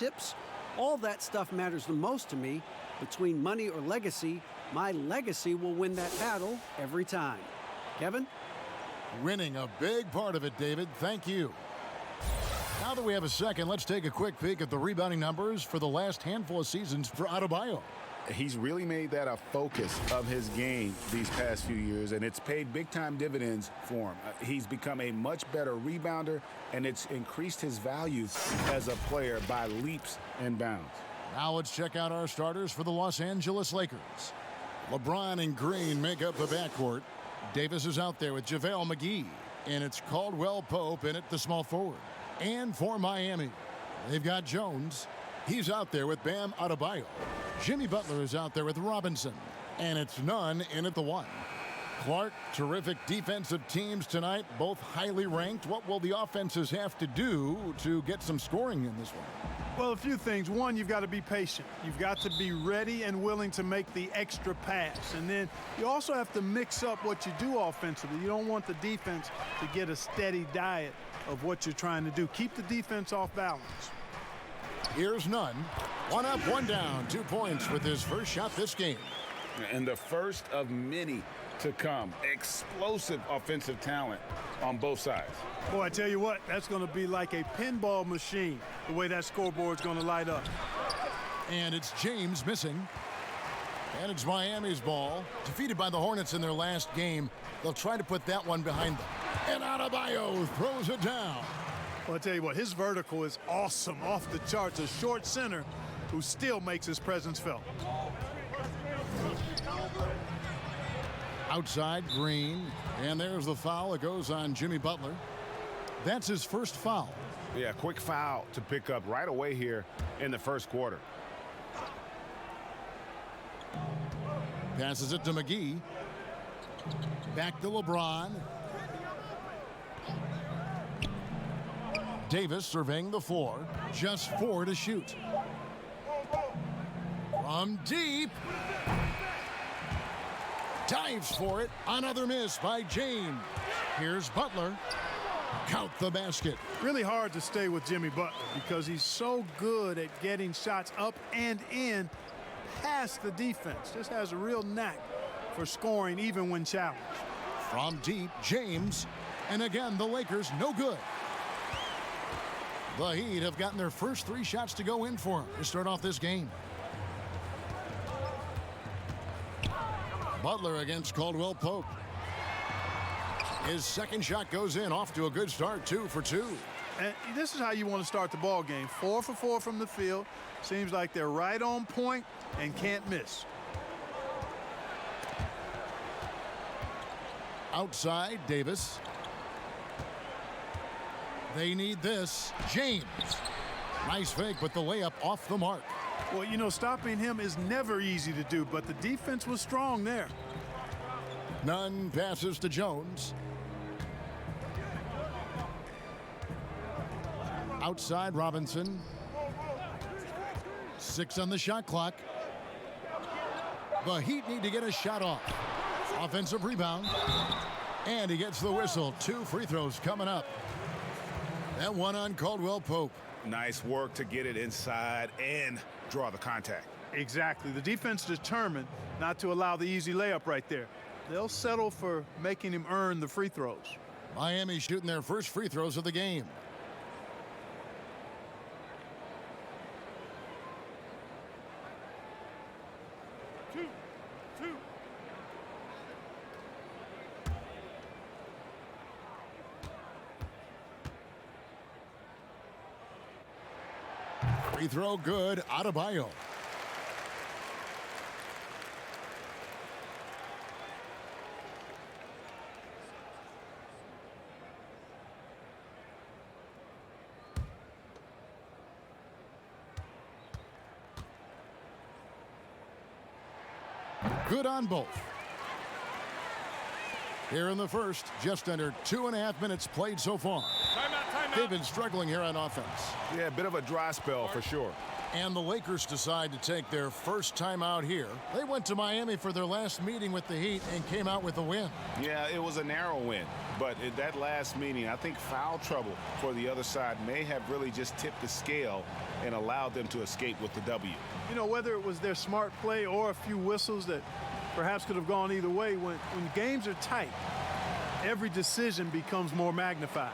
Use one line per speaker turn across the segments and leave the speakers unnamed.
Tips, all that stuff matters the most to me. Between money or legacy, my legacy will win that battle every time. Kevin?
Winning a big part of it, David. Thank you. Now that we have a second, let's take a quick peek at the rebounding numbers for the last handful of seasons for Adebayo.
He's really made that a focus of his game these past few years, and it's paid big-time dividends for him. He's become a much better rebounder, and it's increased his value as a player by leaps and bounds.
Now let's check out our starters for the Los Angeles Lakers. LeBron and Green make up the backcourt. Davis is out there with JaVale McGee, and it's Caldwell Pope in at the small forward. And for Miami, they've got Jones. He's out there with Bam Adebayo. Jimmy Butler is out there with Robinson, and it's Nunn in at the 1. Clark, terrific defensive teams tonight, both highly ranked. What will the offenses have to do to get some scoring in this one?
Well, a few things. One, you've got to be patient. You've got to be ready and willing to make the extra pass. And then you also have to mix up what you do offensively. You don't want the defense to get a steady diet of what you're trying to do. Keep the defense off balance.
Here's Nunn. 1 up, 1 down. 2 points with his first shot this game.
And the first of many to come. Explosive offensive talent on both sides.
Boy, I tell you what, that's going to be like a pinball machine, the way that scoreboard's going to light up.
And it's James missing. And it's Miami's ball. Defeated by the Hornets in their last game, they'll try to put that one behind them. And Adebayo throws it down.
Well, I tell you what, his vertical is awesome, off the charts. A short center who still makes his presence felt.
Outside, Green. And there's the foul. It goes on Jimmy Butler. That's his first foul.
Yeah, quick foul to pick up right away here in the first quarter.
Passes it to McGee. Back to LeBron. Davis surveying the floor. Just 4 to shoot. From deep. Dives for it. Another miss by James. Here's Butler. Count the basket.
Really hard to stay with Jimmy Butler because he's so good at getting shots up and in past the defense. Just has a real knack for scoring even when challenged.
From deep, James. And again, the Lakers no good. The Heat have gotten their first 3 shots to go in for him to start off this game. Butler against Caldwell Pope. His second shot goes in, off to a good start, 2 for 2.
And this is how you want to start the ball game. 4 for 4 from the field. Seems like they're right on point and can't miss.
Outside, Davis. They need this. James. Nice fake, but the layup off the mark.
Well, you know, stopping him is never easy to do, but the defense was strong there.
Nunn passes to Jones. Outside, Robinson. 6 on the shot clock. The Heat need to get a shot off. Offensive rebound. And he gets the whistle. 2 free throws coming up. That one on Caldwell Pope.
Nice work to get it inside and draw the contact.
Exactly. The defense determined not to allow the easy layup right there. They'll settle for making him earn the free throws.
Miami shooting their first free throws of the game. Free throw good. Adebayo. Good on both. Here in the first, just under 2.5 minutes played so far.
Timeout, timeout.
They've been struggling here on offense.
Yeah, a bit of a dry spell for sure.
And the Lakers decide to take their first time out here. They went to Miami for their last meeting with the Heat and came out with a win.
Yeah, it was a narrow win. But at that last meeting, I think foul trouble for the other side may have really just tipped the scale and allowed them to escape with the W.
You know, whether it was their smart play or a few whistles that perhaps could have gone either way, when games are tight, every decision becomes more magnified.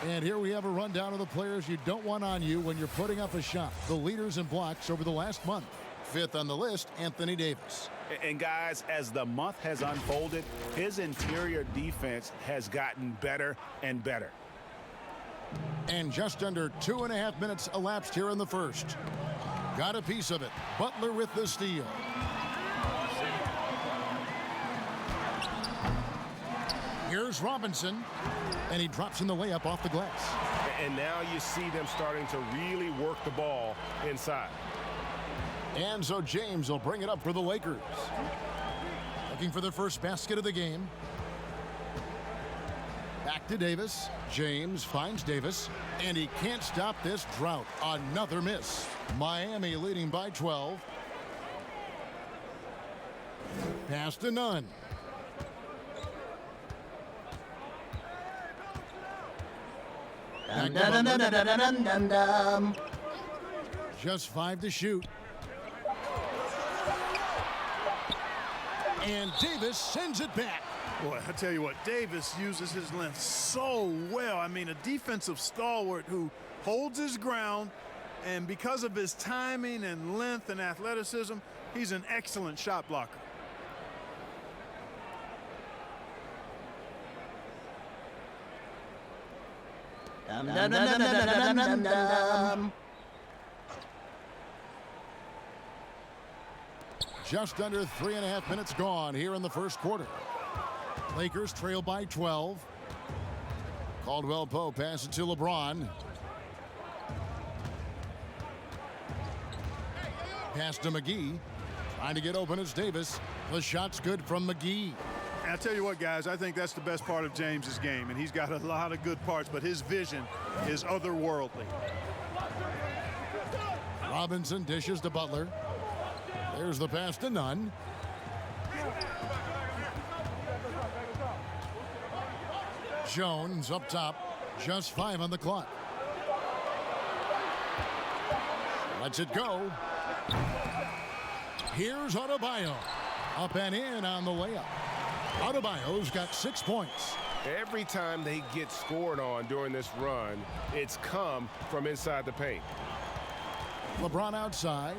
And here we have a rundown of the players you don't want on you when you're putting up a shot. The leaders in blocks over the last month. Fifth on the list, Anthony Davis.
And guys, as the month has unfolded, his interior defense has gotten better and better.
And just under 2.5 minutes elapsed here in the first. Got a piece of it. Butler with the steal. Here's Robinson, and he drops in the layup off the glass.
And now you see them starting to really work the ball inside.
And so James will bring it up for the Lakers. Looking for their first basket of the game. Back to Davis. James finds Davis, and he can't stop this drought. Another miss. Miami leading by 12. Pass to Nunn. Just 5 to shoot. And Davis sends it back.
Boy, I tell you what, Davis uses his length so well. I mean, a defensive stalwart who holds his ground, and because of his timing and length and athleticism, he's an excellent shot blocker.
Just under 3.5 minutes gone here in the first quarter. Lakers trail by 12. Caldwell Pope passes it to LeBron. Pass to McGee. Trying to get open is Davis. The shot's good from McGee.
And I tell you what, guys, I think that's the best part of James's game, and he's got a lot of good parts, but his vision is otherworldly.
Robinson dishes to Butler. There's the pass to Nunn. Jones up top. Just 5 on the clock. Lets it go. Here's Adebayo. Up and in on the layup. Adebayo's got 6 points.
Every time they get scored on during this run, it's come from inside the paint.
LeBron outside.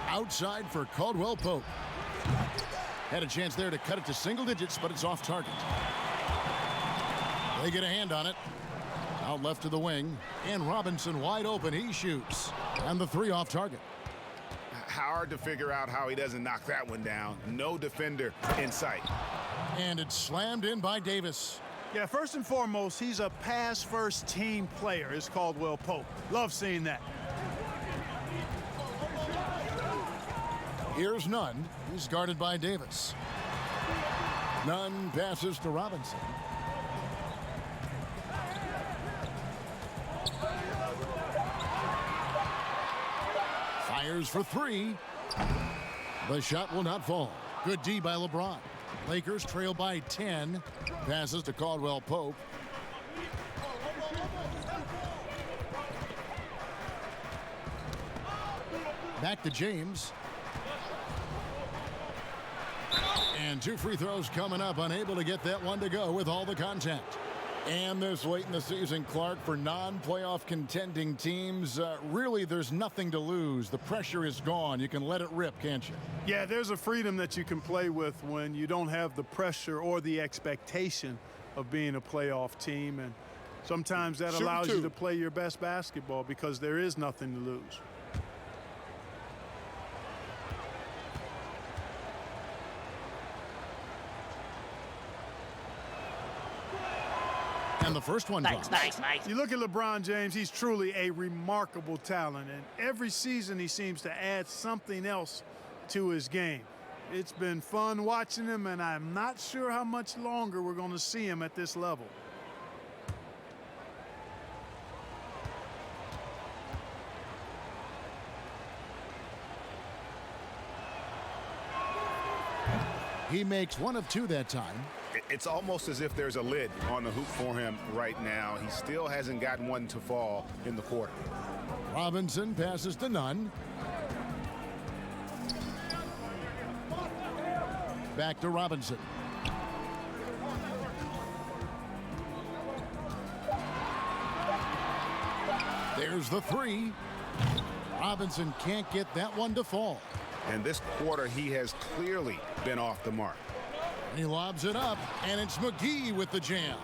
Outside for Caldwell Pope. Had a chance there to cut it to single digits, but it's off target. They get a hand on it. Out left to the wing. And Robinson wide open. He shoots. And the 3 off target.
Hard to figure out how he doesn't knock that one down. No defender in sight.
And it's slammed in by Davis.
Yeah, first and foremost, he's a pass-first team player, is Caldwell Pope. Love seeing that.
Here's Nunn. He's guarded by Davis. Nunn passes to Robinson. Fires for 3. The shot will not fall. Good D by LeBron. Lakers trail by 10. Passes to Caldwell Pope. Back to James. And 2 free throws coming up. Unable to get that one to go with all the contact. And this late in the season, Clark, for non-playoff contending teams, really there's nothing to lose. The pressure is gone. You can let it rip, can't you?
Yeah, there's a freedom that you can play with when you don't have the pressure or the expectation of being a playoff team. And sometimes that allows you to play your best basketball because there is nothing to lose.
And the first one drops.
Nice.
You look at LeBron James, he's truly a remarkable talent. And every season he seems to add something else to his game. It's been fun watching him, and I'm not sure how much longer we're going to see him at this level.
He makes one of two that time.
It's almost as if there's a lid on the hoop for him right now. He still hasn't gotten one to fall in the quarter.
Robinson passes to Nunn. Back to Robinson. There's the three. Robinson can't get that one to fall.
And this quarter, he has clearly been off the mark.
And he lobs it up, and it's McGee with the jam.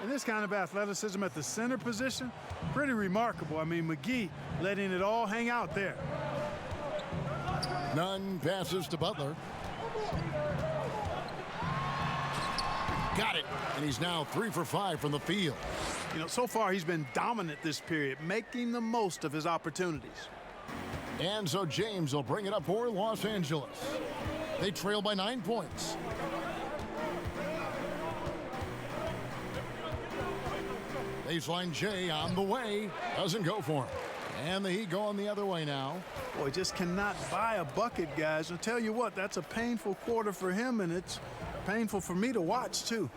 And this kind of athleticism at the center position, pretty remarkable. I mean, McGee letting it all hang out there.
Nunn passes to Butler. Got it. And he's now 3 for 5 from the field.
You know, so far he's been dominant this period, making the most of his opportunities.
And so James will bring it up for Los Angeles. They trail by 9 points. Baseline J on the way. Doesn't go for him. And the Heat going the other way now.
Boy, just cannot buy a bucket, guys. I'll tell you what, that's a painful quarter for him, and it's painful for me to watch, too.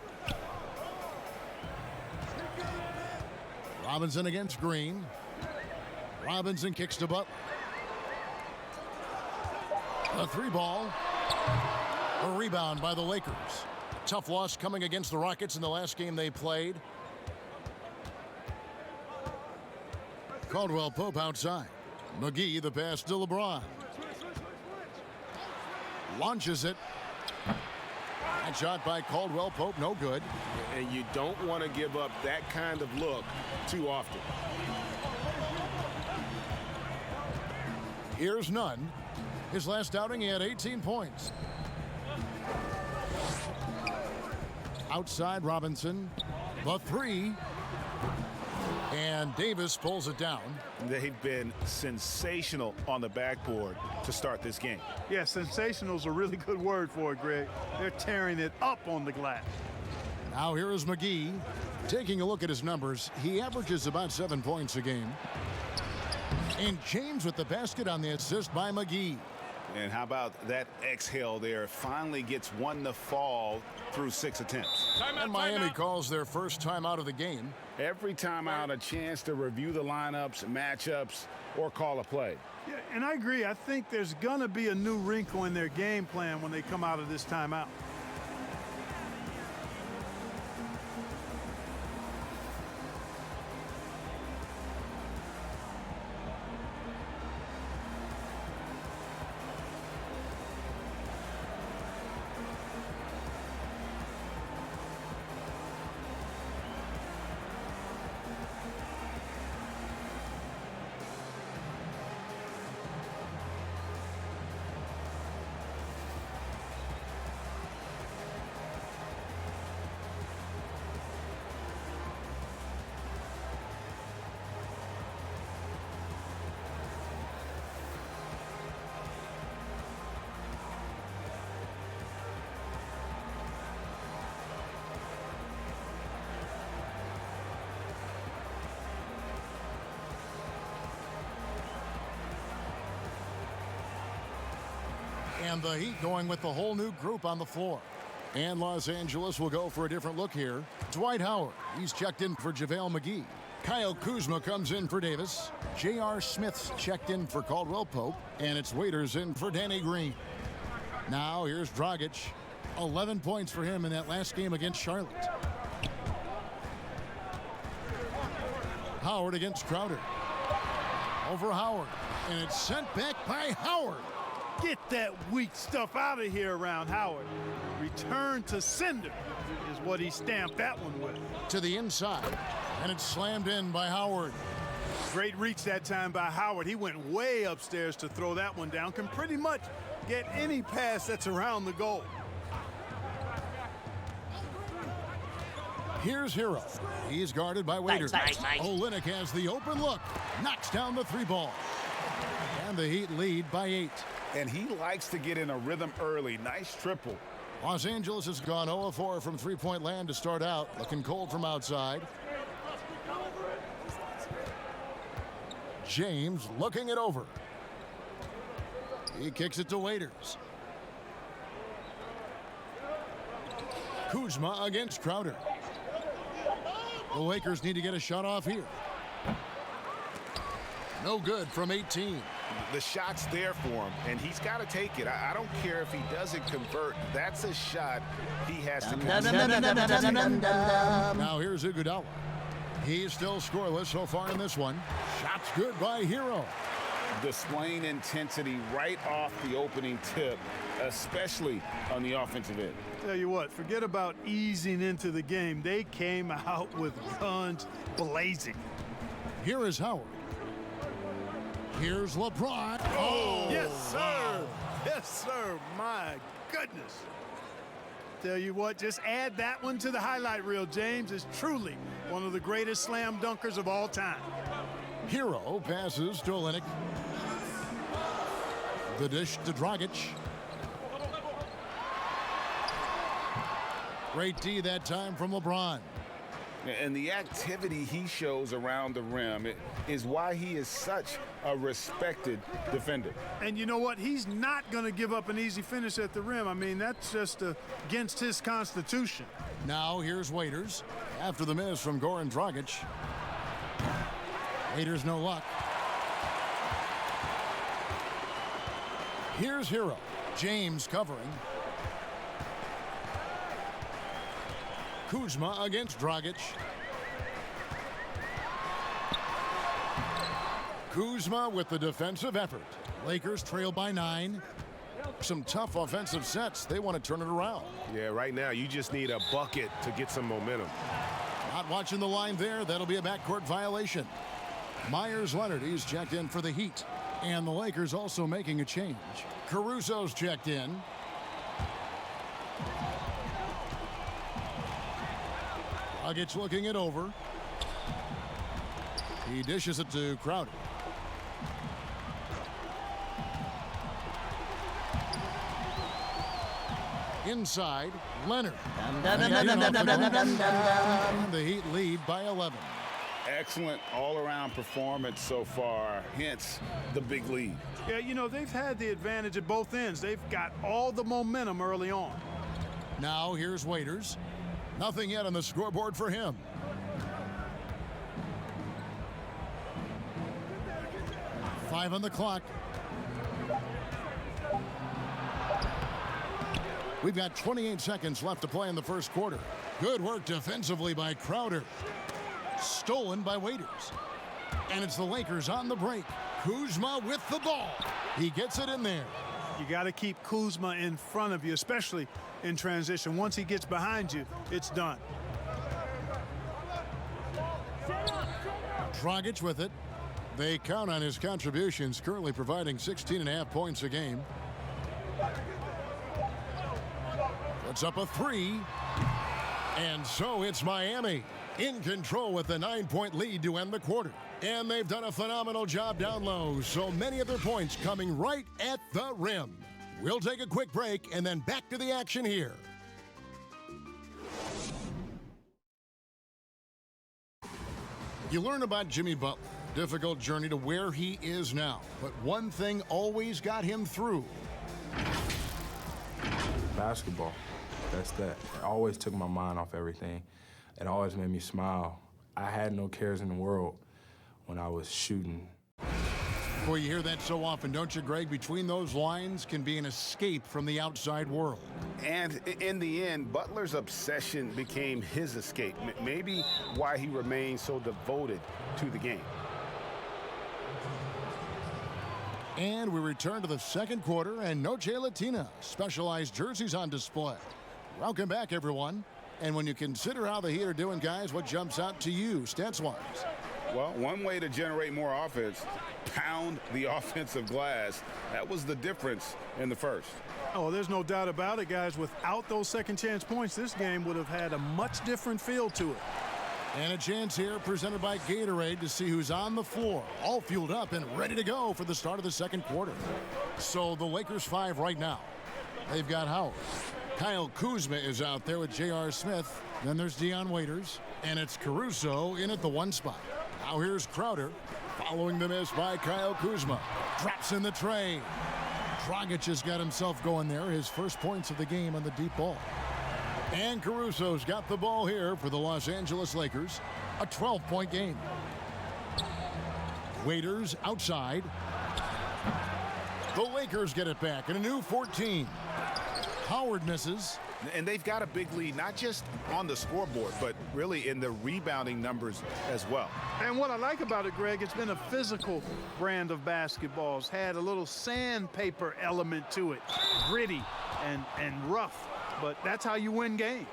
Robinson against Green. Robinson kicks to Butler. A 3-ball. A rebound by the Lakers. Tough loss coming against the Rockets in the last game they played. Caldwell Pope outside. McGee the pass to LeBron. Launches it. That shot by Caldwell Pope, no good.
And you don't want to give up that kind of look too often.
Here's Nunn. His last outing, he had 18 points. Outside Robinson. The three. And Davis pulls it down.
They've been sensational on the backboard to start this game.
Yeah, sensational is a really good word for it, Greg. They're tearing it up on the glass.
Now here is McGee. Taking a look at his numbers, he averages about 7 points a game. And James with the basket on the assist by McGee.
And how about that exhale there? Finally gets one to fall through 6 attempts.
And Miami calls their first time out of the game.
Every time out, a chance to review the lineups, matchups, or call a play.
Yeah, and I agree. I think there's going to be a new wrinkle in their game plan when they come out of this timeout.
And the Heat going with the whole new group on the floor. And Los Angeles will go for a different look here. Dwight Howard, he's checked in for JaVale McGee. Kyle Kuzma comes in for Davis. J.R. Smith's checked in for Caldwell Pope. And it's Waiters in for Danny Green. Now here's Dragic. 11 points for him in that last game against Charlotte. Howard against Crowder. Over Howard, and it's sent back by Howard.
Get that weak stuff out of here around Howard. Return to sender is what he stamped that one with.
To the inside, and it's slammed in by Howard.
Great reach that time by Howard. He went way upstairs to throw that one down. Can pretty much get any pass that's around the goal.
Here's Hero. He's guarded by Waiters. Olynyk has the open look. Knocks down the 3 ball. And the Heat lead by 8.
And he likes to get in a rhythm early. Nice triple.
Los Angeles has gone 0 of 4 from three-point land to start out. Looking cold from outside. James looking it over. He kicks it to Waiters. Kuzma against Crowder. The Lakers need to get a shot off here. No good from 18.
The shot's there for him, and he's got to take it. I don't care if he doesn't convert. That's a shot he has to convert.
Now here's Iguodala. He's still scoreless so far in this one. Shot's good by Hero.
Displaying intensity right off the opening tip, especially on the offensive end.
Tell you what, forget about easing into the game. They came out with guns blazing.
Here is Howard. Here's LeBron. Oh,
yes, sir. Yes, sir. My goodness. Tell you what, just add that one to the highlight reel. James is truly one of the greatest slam dunkers of all time.
Hero passes to Olynyk. The dish to Dragic. Great D that time from LeBron.
And the activity he shows around the rim is why he is such a respected defender.
And you know what? He's not going to give up an easy finish at the rim. I mean, that's just against his constitution.
Now here's Waiters. After the miss from Goran Dragic. Waiters no luck. Here's Hero. James covering. Kuzma against Dragic. Kuzma with the defensive effort. Lakers trail by 9. Some tough offensive sets. They want to turn it around.
Yeah, right now you just need a bucket to get some momentum.
Not watching the line there. That'll be a backcourt violation. Myers Leonard, he's checked in for the Heat. And the Lakers also making a change. Caruso's checked in. Dragic looking it over. He dishes it to Crowder. Inside, Leonard. And the Heat lead by 11.
Excellent all-around performance so far, hence the big lead.
Yeah, you know, they've had the advantage at both ends. They've got all the momentum early on.
Now here's Waiters. Nothing yet on the scoreboard for him. Five on the clock. We've got 28 seconds left to play in the first quarter. Good work defensively by Crowder. Stolen by Waiters. And it's the Lakers on the break. Kuzma with the ball. He gets it in there.
You got to keep Kuzma in front of you, especially in transition. Once he gets behind you, it's done.
Dragic with it. They count on his contributions, currently providing 16.5 points a game. Puts up a 3. And so it's Miami in control with the 9-point lead to end the quarter. And they've done a phenomenal job down low, so many of their points coming right at the rim. We'll take a quick break and then back to the action here. You learn about Jimmy Butler, difficult journey to where he is now. But one thing always got him through.
Basketball. That's that. It always took my mind off everything. It always made me smile. I had no cares in the world when I was shooting.
Well, you hear that so often, don't you, Greg? Between those lines can be an escape from the outside world.
And in the end, Butler's obsession became his escape. Maybe why he remains so devoted to the game.
And we return to the second quarter, and Noche Latina specialized jerseys on display. Welcome back, everyone. And when you consider how the Heat are doing, guys, what jumps out to you, stats-wise?
Well, one way to generate more offense, pound the offensive glass. That was the difference in the first.
Oh, there's no doubt about it, guys. Without those second chance points, this game would have had a much different feel to it.
And a chance here presented by Gatorade to see who's on the floor, all fueled up and ready to go for the start of the second quarter. So the Lakers 5 right now. They've got Howard. Kyle Kuzma is out there with J.R. Smith. Then there's Dion Waiters. And it's Caruso in at the 1 spot. Now here's Crowder. Following the miss by Kyle Kuzma. Drops in the tray. Dragic has got himself going there. His first points of the game on the deep ball. And Caruso's got the ball here for the Los Angeles Lakers. A 12-point game. Waiters outside. The Lakers get it back in a new 14. Howard misses.
And they've got a big lead, not just on the scoreboard, but really in the rebounding numbers as well.
And what I like about it, Greg, it's been a physical brand of basketball. It's had a little sandpaper element to it. Gritty and rough. But that's how you win games.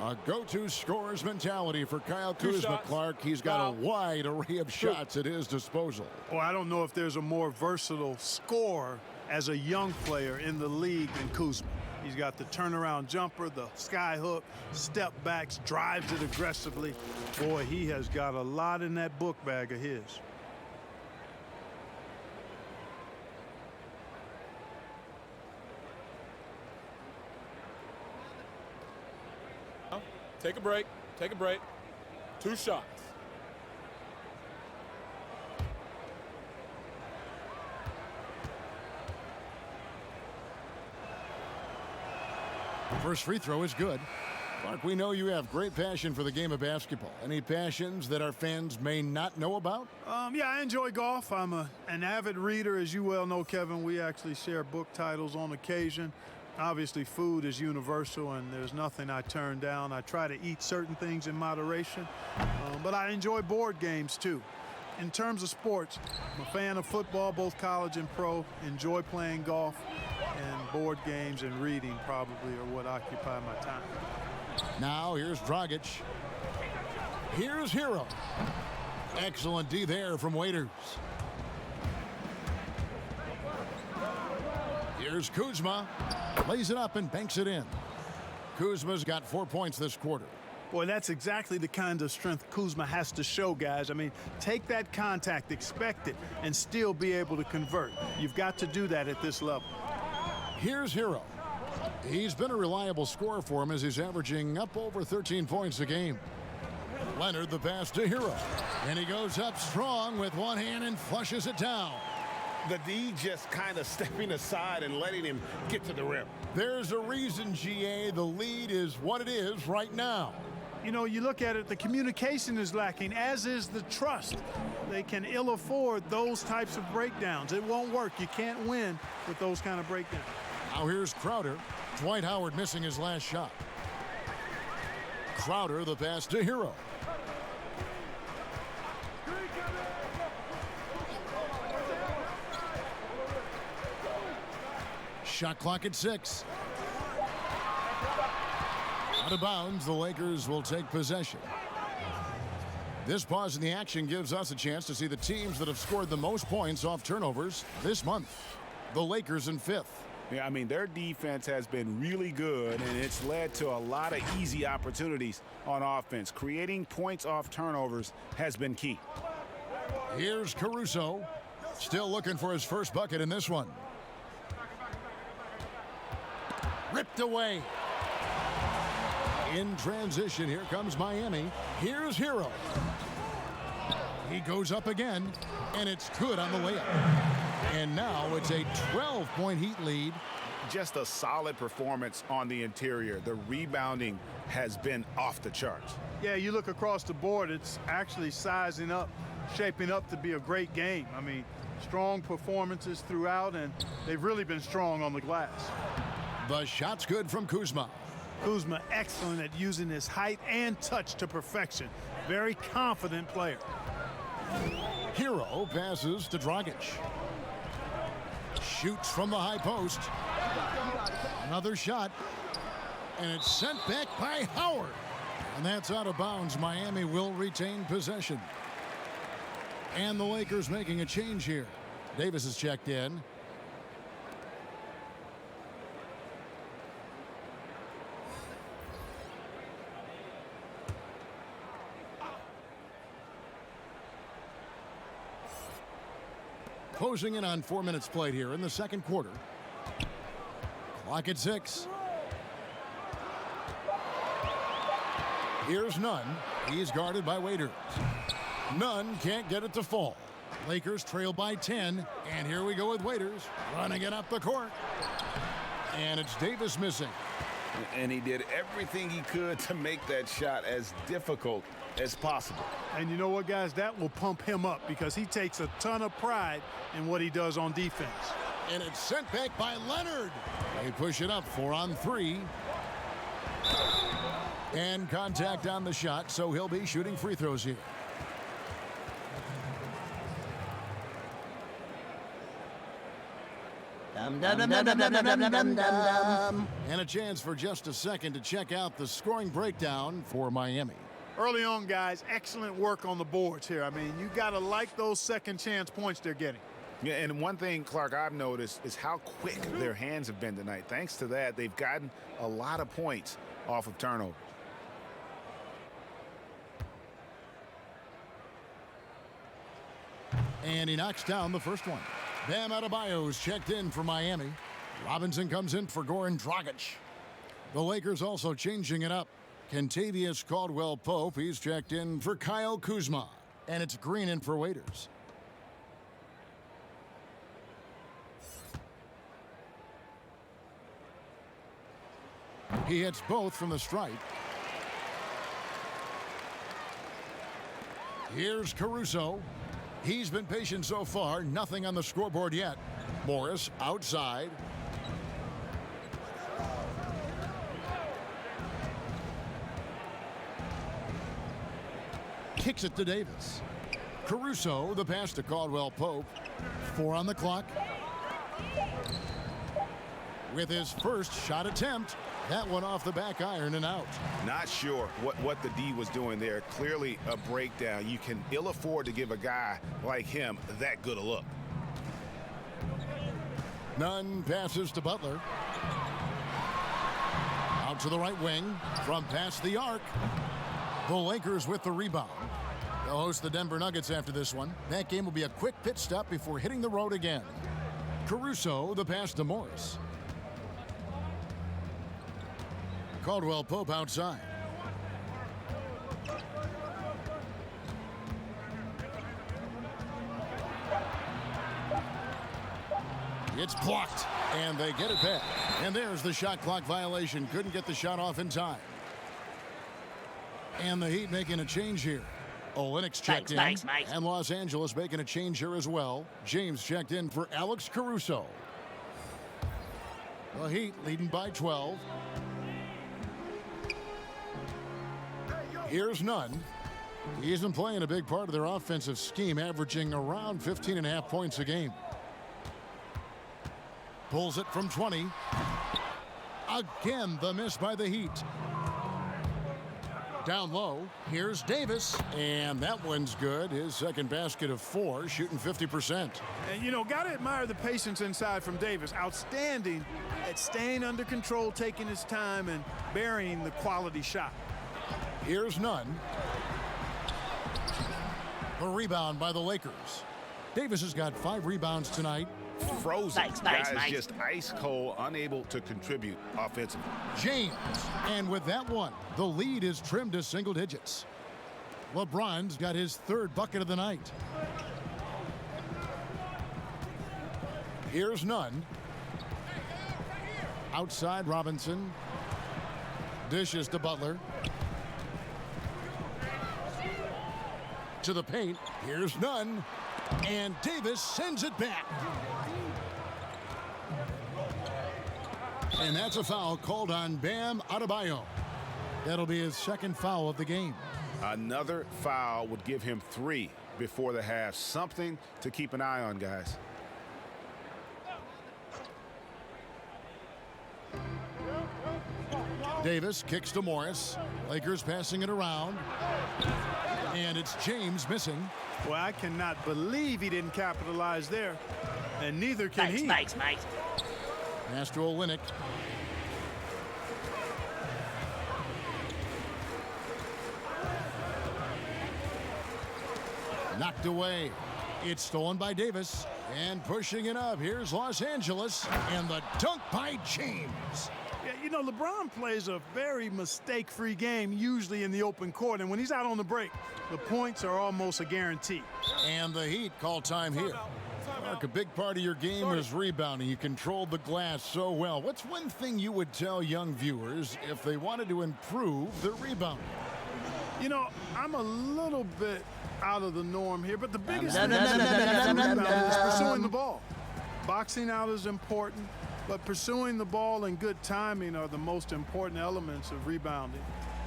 A go-to scorer's mentality for Kyle Kuzma, Clark. He's got a wide array of shots at his disposal.
Well, I don't know if there's a more versatile scorer as a young player in the league than Kuzma. He's got the turnaround jumper, the sky hook, step backs, drives it aggressively. Boy, he has got a lot in that book bag of his.
Take a break. Take a break. 2 shots.
First free throw is good. Clark, we know you have great passion for the game of basketball. Any passions that our fans may not know about?
Yeah, I enjoy golf. I'm an avid reader, as you well know, Kevin. We actually share book titles on occasion. Obviously, food is universal, and there's nothing I turn down. I try to eat certain things in moderation, but I enjoy board games, too. In terms of sports, I'm a fan of football, both college and pro. Enjoy playing golf, and board games and reading probably are what occupy my time.
Now, here's Dragic. Here's Hero. Excellent D there from Waiters. Here's Kuzma. Lays it up and banks it in. Kuzma's got 4 points this quarter.
Boy, that's exactly the kind of strength Kuzma has to show, guys. I mean, take that contact, expect it, and still be able to convert. You've got to do that at this level.
Here's Hero. He's been a reliable scorer for him as he's averaging up over 13 points a game. Leonard the pass to Hero. And he goes up strong with one hand and flushes it down.
The D just kind of stepping aside and letting him get to the rim.
There's a reason, GA, the lead is what it is right now.
You know, you look at it, the communication is lacking, as is the trust. They can ill afford those types of breakdowns. It won't work. You can't win with those kind of breakdowns.
Now here's Crowder. Dwight Howard missing his last shot. Crowder the pass to Hero. Shot clock at 6. Out of bounds, the Lakers will take possession. This pause in the action gives us a chance to see the teams that have scored the most points off turnovers this month. The Lakers in 5th.
Yeah, I mean, their defense has been really good, and it's led to a lot of easy opportunities on offense. Creating points off turnovers has been key.
Here's Caruso. Still looking for his first bucket in this one. Ripped away. In transition, here comes Miami. Here's Hero. He goes up again, and it's good on the layup. And now it's a 12-point Heat lead.
Just a solid performance on the interior. The rebounding has been off the charts.
Yeah, you look across the board, it's actually sizing up shaping up to be a great game. I mean, strong performances throughout, and they've really been strong on the glass.
The shot's good from Kuzma.
Kuzma excellent at using his height and touch to perfection. Very confident player.
Hero passes to Dragic. Shoots from the high post. Another shot. And it's sent back by Howard. And that's out of bounds. Miami will retain possession. And the Lakers making a change here. Davis is checked in. Closing in on 4 minutes played here in the second quarter. Clock at 6. Here's Nunn. He's guarded by Waiters. Nunn can't get it to fall. Lakers trail by 10. And here we go with Waiters running it up the court. And it's Davis missing.
And he did everything he could to make that shot as difficult as possible.
And you know what, guys? That will pump him up because he takes a ton of pride in what he does on defense.
And it's sent back by Leonard. They push it up 4 on 3. And contact on the shot, so he'll be shooting free throws here.
Dum dum dum dum dum dum dum dum dum.
And a chance for just a second to check out the scoring breakdown for Miami.
Early on, guys, excellent work on the boards here. I mean, you got to like those second chance points they're getting.
Yeah, and one thing, Clark, I've noticed is how quick their hands have been tonight. Thanks to that, they've gotten a lot of points off of turnovers.
And he knocks down the first one. Bam Adebayo's checked in for Miami. Robinson comes in for Goran Dragic. The Lakers also changing it up. Kentavious Caldwell-Pope, he's checked in for Kyle Kuzma. And it's Green in for Waiters. He hits both from the stripe. Here's Caruso. He's been patient so far. Nothing on the scoreboard yet. Morris outside. Kicks it to Davis. Caruso, the pass to Caldwell-Pope. 4 on the clock. With his first shot attempt, that one off the back iron and out.
Not sure what the D was doing there. Clearly a breakdown. You can ill afford to give a guy like him that good a look.
Nunn passes to Butler. Out to the right wing from past the arc. The Lakers with the rebound. They'll host the Denver Nuggets after this one. That game will be a quick pit stop before hitting the road again. Caruso, the pass to Morris. Caldwell-Pope outside. It's blocked, and they get it back. And there's the shot clock violation. Couldn't get the shot off in time. And the Heat making a change here. Olynyk checked in, and Los Angeles making a change here as well. James checked in for Alex Caruso. The Heat leading by 12. Here's Nunn. He isn't playing a big part of their offensive scheme, averaging around 15.5 points a game. Pulls it from 20. Again, the miss by the Heat. Down low, here's Davis, and that one's good. His second basket of 4, shooting 50%.
And, you know, got to admire the patience inside from Davis. Outstanding at staying under control, taking his time, and burying the quality shot.
Here's Nunn. A rebound by the Lakers. Davis has got 5 rebounds tonight.
Frozen. Guys just ice cold, unable to contribute offensively.
James, and with that one, the lead is trimmed to single digits. LeBron's got his 3rd bucket of the night. Here's Nunn. Outside Robinson. Dishes to Butler. To the paint. Here's none. And Davis sends it back. And that's a foul called on Bam Adebayo. That'll be his second foul of the game.
Another foul would give him 3 before the half. Something to keep an eye on, guys.
Davis kicks to Morris. Lakers passing it around. And it's James missing.
Well, I cannot believe he didn't capitalize there. And neither can he.
Thanks, mate.
Pass to Olynyk. Knocked away. It's stolen by Davis. And pushing it up. Here's Los Angeles. And the dunk by James.
Yeah, you know, LeBron plays a very mistake-free game, usually in the open court. And when he's out on the break, the points are almost a guarantee.
And the Heat call time here. Mark, a big part of your game is rebounding. You controlled the glass so well. What's one thing you would tell young viewers if they wanted to improve their rebounding?
You know, I'm a little bit out of the norm here, but the biggest thing is pursuing the ball. Boxing out is important, but pursuing the ball and good timing are the most important elements of rebounding.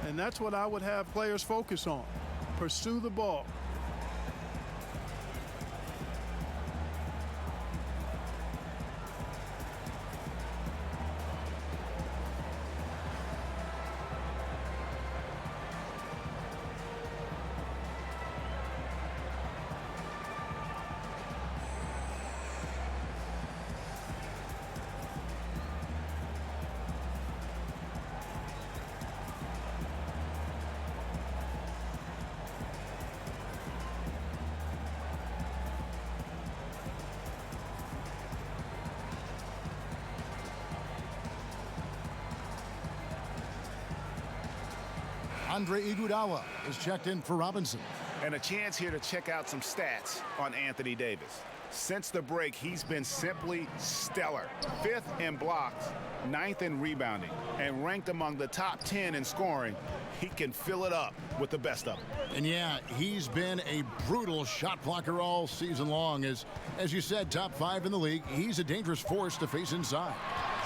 And that's what I would have players focus on. Pursue the ball.
Andre Iguodala is checked in for Robinson.
And a chance here to check out some stats on Anthony Davis. Since the break, he's been simply stellar. 5th in blocks, 9th in rebounding, and ranked among the top 10 in scoring. He can fill it up with the best of them.
And yeah, he's been a brutal shot blocker all season long. As you said, top 5 in the league. He's a dangerous force to face inside.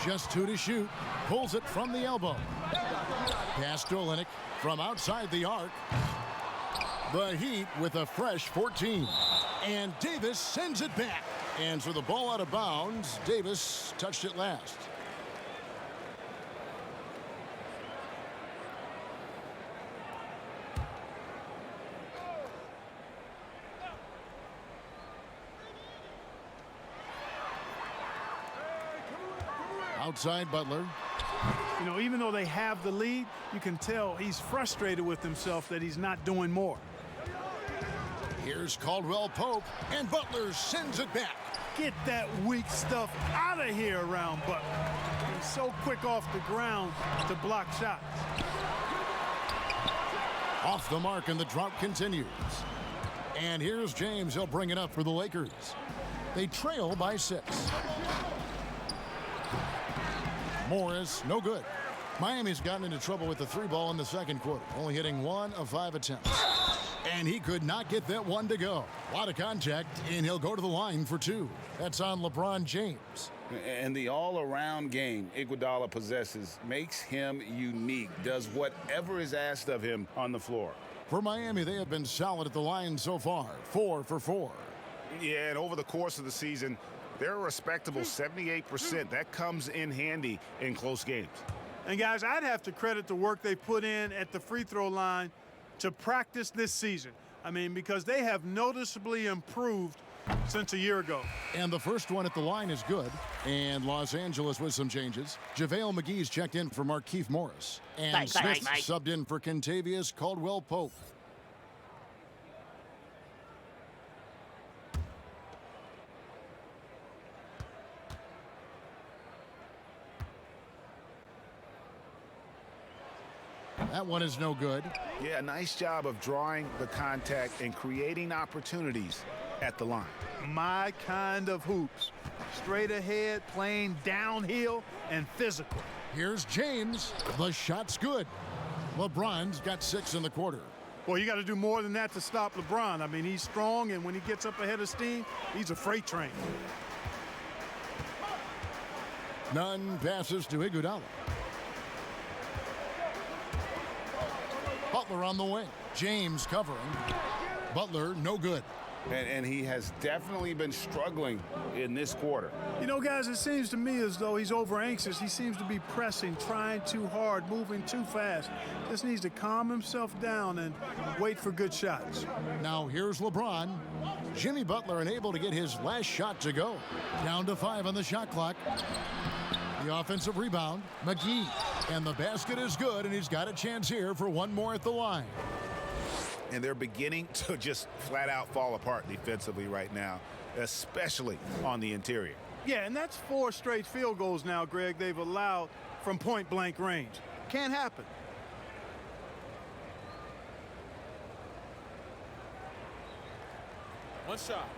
Just 2 to shoot. Pulls it from the elbow. Pass to Olynyk from outside the arc. The Heat with a fresh 14. And Davis sends it back. And so the ball out of bounds. Davis touched it last. Outside Butler.
You know, even though they have the lead, you can tell he's frustrated with himself that he's not doing more.
Here's Caldwell Pope, and Butler sends it back.
Get that weak stuff out of here around Butler. He's so quick off the ground to block shots.
Off the mark, and the drought continues. And here's James. He'll bring it up for the Lakers. They trail by 6. Morris, no good. Miami's gotten into trouble with the 3-ball in the second quarter, only hitting 1 of 5 attempts. And he could not get that one to go. A lot of contact, and he'll go to the line for 2. That's on LeBron James.
And the all-around game Iguodala possesses makes him unique, does whatever is asked of him on the floor.
For Miami, they have been solid at the line so far, 4 for 4.
Yeah, and over the course of the season, they're a respectable 78%. That comes in handy in close games.
And guys, I'd have to credit the work they put in at the free throw line to practice this season. I mean, because they have noticeably improved since a year ago.
And the first one at the line is good. And Los Angeles with some changes. JaVale McGee's checked in for Markieff Morris. And Smith subbed in for Kentavious Caldwell-Pope. That one is no good.
Yeah, nice job of drawing the contact and creating opportunities at the line.
My kind of hoops. Straight ahead, playing downhill, and physical.
Here's James. The shot's good. LeBron's got 6 in the quarter.
Well, you got to do more than that to stop LeBron. I mean, he's strong, and when he gets up ahead of steam, he's a freight train.
Nunn passes to Iguodala. Butler on the wing. James covering. Butler, no good.
And he has definitely been struggling in this quarter.
You know, guys, it seems to me as though he's over anxious. He seems to be pressing, trying too hard, moving too fast. Just needs to calm himself down and wait for good shots.
Now here's LeBron. Jimmy Butler unable to get his last shot to go. Down to 5 on the shot clock. The offensive rebound, McGee. And the basket is good, and he's got a chance here for one more at the line.
And they're beginning to just flat out fall apart defensively right now, especially on the interior.
Yeah, and that's 4 straight field goals now, Greg, they've allowed from point-blank range. Can't happen.
One shot.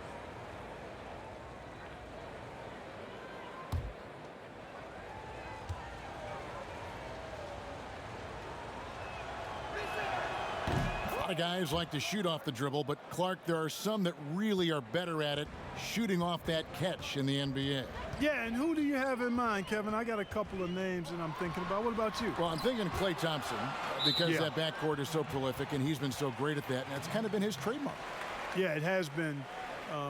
A lot of guys like to shoot off the dribble, but Clark, there are some that really are better at it, shooting off that catch in the NBA.
Yeah, and who do you have in mind, Kevin? I got a couple of names that I'm thinking about. What about you?
Well, I'm thinking Klay Thompson because that backcourt is so prolific, and he's been so great at that, and that's kind of been his trademark.
Yeah, it has been.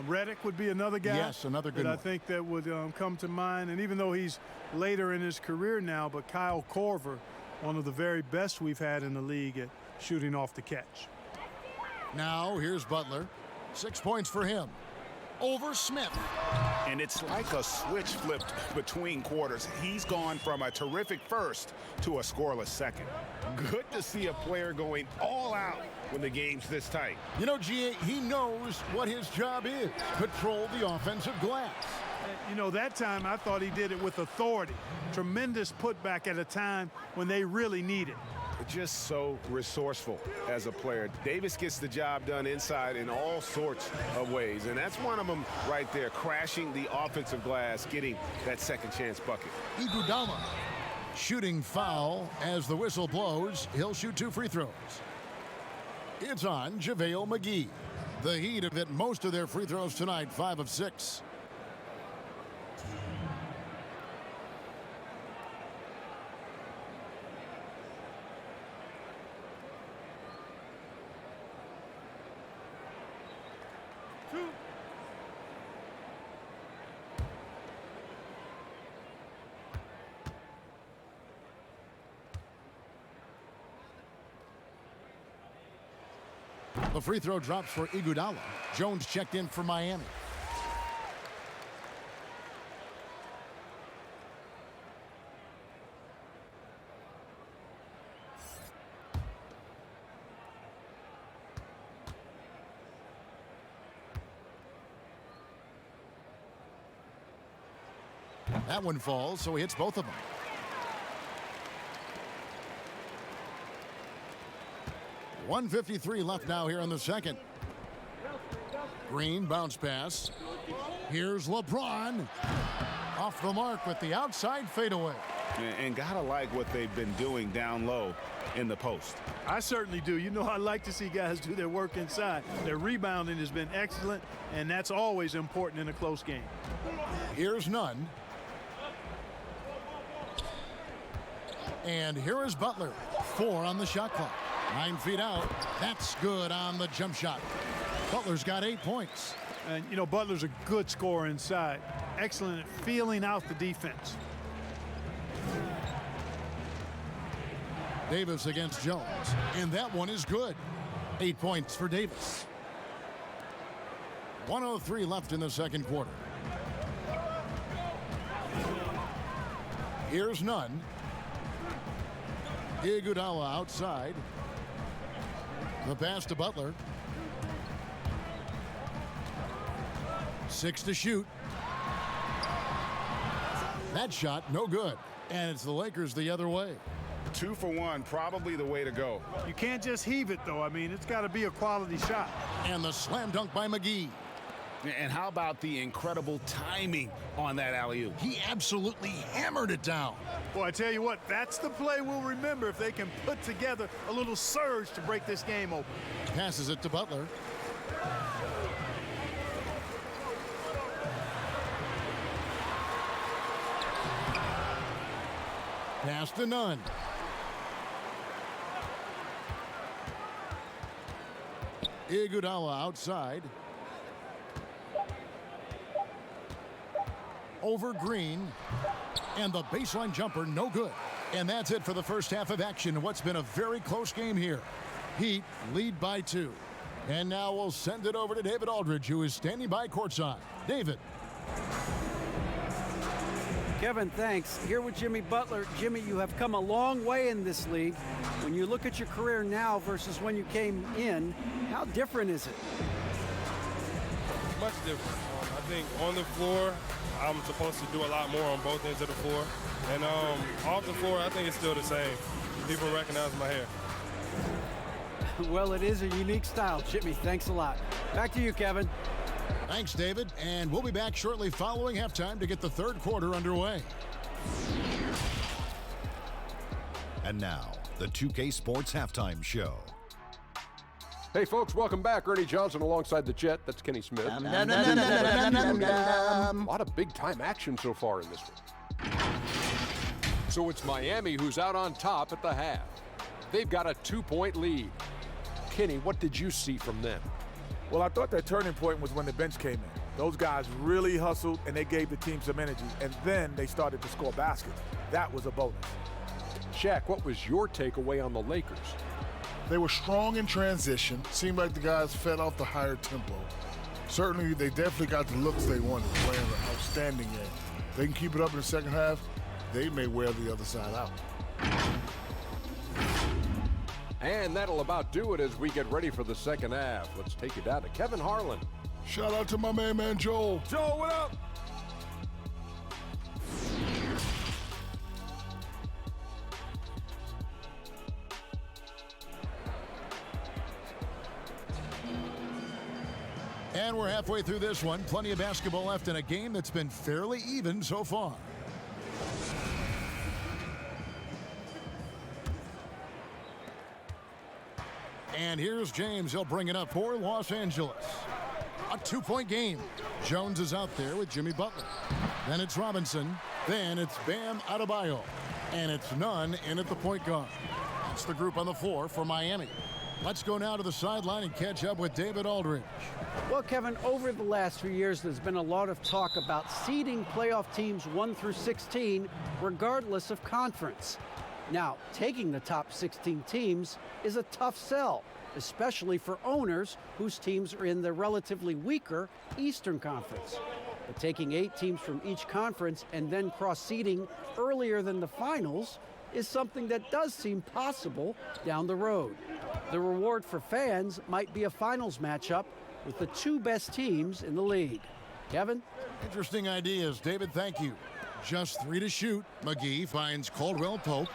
Redick would be another guy.
Yes, another good
that
one.
I think that would come to mind. And even though he's later in his career now, but Kyle Korver, one of the very best we've had in the league at shooting off the catch.
Now here's Butler. 6 points for him. Over Smith.
And it's like a switch flipped between quarters. He's gone from a terrific first to a scoreless second. Good to see a player going all out when the game's this tight.
You know, G.A., he knows what his job is. Control the offensive glass.
You know, that time I thought he did it with authority. Tremendous putback at a time when they really need it.
Just so resourceful as a player. Davis gets the job done inside in all sorts of ways, and that's one of them right there, crashing the offensive glass, getting that second chance bucket.
Iguodala shooting foul as the whistle blows. He'll shoot 2 free throws. It's on JaVale McGee. The Heat have hit most of their free throws tonight, 5 of 6. The free throw drops for Iguodala. Jones checked in for Miami. That one falls, so he hits both of them. .153 left now here in the second. Green bounce pass. Here's LeBron. Off the mark with the outside fadeaway.
And gotta like what they've been doing down low in the post.
I certainly do. You know, I like to see guys do their work inside. Their rebounding has been excellent, and that's always important in a close game.
Here's Nunn. And here is Butler. 4 on the shot clock. 9 feet out. That's good on the jump shot. Butler's got 8 points.
And, you know, Butler's a good scorer inside. Excellent at feeling out the defense.
Davis against Jones. And that one is good. 8 points for Davis. 1:03 left in the second quarter. Here's Nunn. Iguodala outside. The pass to Butler. 6 to shoot. That shot, no good. And it's the Lakers the other way.
2 for 1, probably the way to go.
You can't just heave it, though. I mean, it's got to be a quality shot.
And the slam dunk by McGee.
And how about the incredible timing on that alley-oop?
He absolutely hammered it down.
Boy, I tell you what, that's the play we'll remember if they can put together a little surge to break this game open.
Passes it to Butler. Pass to Nunn. Iguodala outside. Over Green. And the baseline jumper, no good. And that's it for the first half of action in what's been a very close game here. Heat lead by 2. And now we'll send it over to David Aldridge, who is standing by courtside. David.
Kevin, thanks. Here with Jimmy Butler. Jimmy, you have come a long way in this league. When you look at your career now versus when you came in, how different is it?
Much different. I think on the floor, I'm supposed to do a lot more on both ends of the floor. And off the floor, I think it's still the same. People recognize my hair.
Well, it is a unique style, Jimmy. Thanks a lot. Back to you, Kevin.
Thanks, David. And we'll be back shortly following halftime to get the third quarter underway.
And now, the 2K Sports Halftime Show.
Hey, folks, welcome back. Ernie Johnson alongside the Jet. That's Kenny Smith.
Dum, dum, dum, dum, dum, dum, dum, dum.
A lot of big-time action so far in this one. So it's Miami who's out on top at the half. They've got a 2-point lead. Kenny, what did you see from them?
Well, I thought that turning point was when the bench came in. Those guys really hustled, and they gave the team some energy, and then they started to score baskets. That was a bonus.
Shaq, what was your takeaway on the Lakers?
They were strong in transition. Seemed like the guys fed off the higher tempo. Certainly, they definitely got the looks they wanted, playing an outstanding game. They can keep it up in the second half, they may wear the other side out.
And that'll about do it as we get ready for the second half. Let's take you down to Kevin Harlan.
Shout out to my man Joel.
Joel, what up?
And we're halfway through this one. Plenty of basketball left in a game that's been fairly even so far. And here's James. He'll bring it up for Los Angeles. A 2-point game. Jones is out there with Jimmy Butler. Then it's Robinson. Then it's Bam Adebayo. And it's Nunn in at the point guard. That's the group on the floor for Miami. Let's go now to the sideline and catch up with David Aldridge.
Well, Kevin, over the last few years, there's been a lot of talk about seeding playoff teams 1 through 16, regardless of conference. Now, taking the top 16 teams is a tough sell, especially for owners whose teams are in the relatively weaker Eastern Conference. But taking 8 teams from each conference and then cross-seeding earlier than the finals is something that does seem possible down the road. The reward for fans might be a finals matchup with the 2 best teams in the league. Kevin?
Interesting ideas, David. Thank you. Just 3 to shoot. McGee finds Caldwell Pope.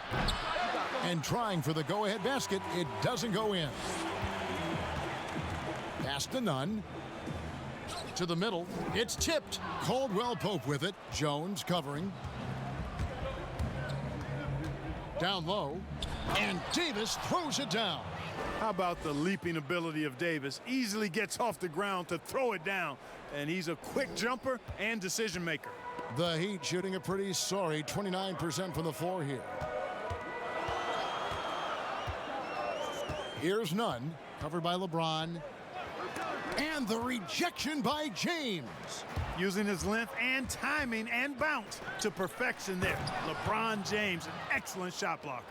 And trying for the go-ahead basket, it doesn't go in. Pass to Nunn. To the middle. It's tipped. Caldwell Pope with it. Jones covering. Down low. And Davis throws it down.
How about the leaping ability of Davis? Easily gets off the ground to throw it down. And he's a quick jumper and decision maker.
The Heat shooting a pretty sorry 29% from the floor here. Here's Nunn, covered by LeBron. And the rejection by James.
Using his length and timing and bounce to perfection there. LeBron James, an excellent shot blocker.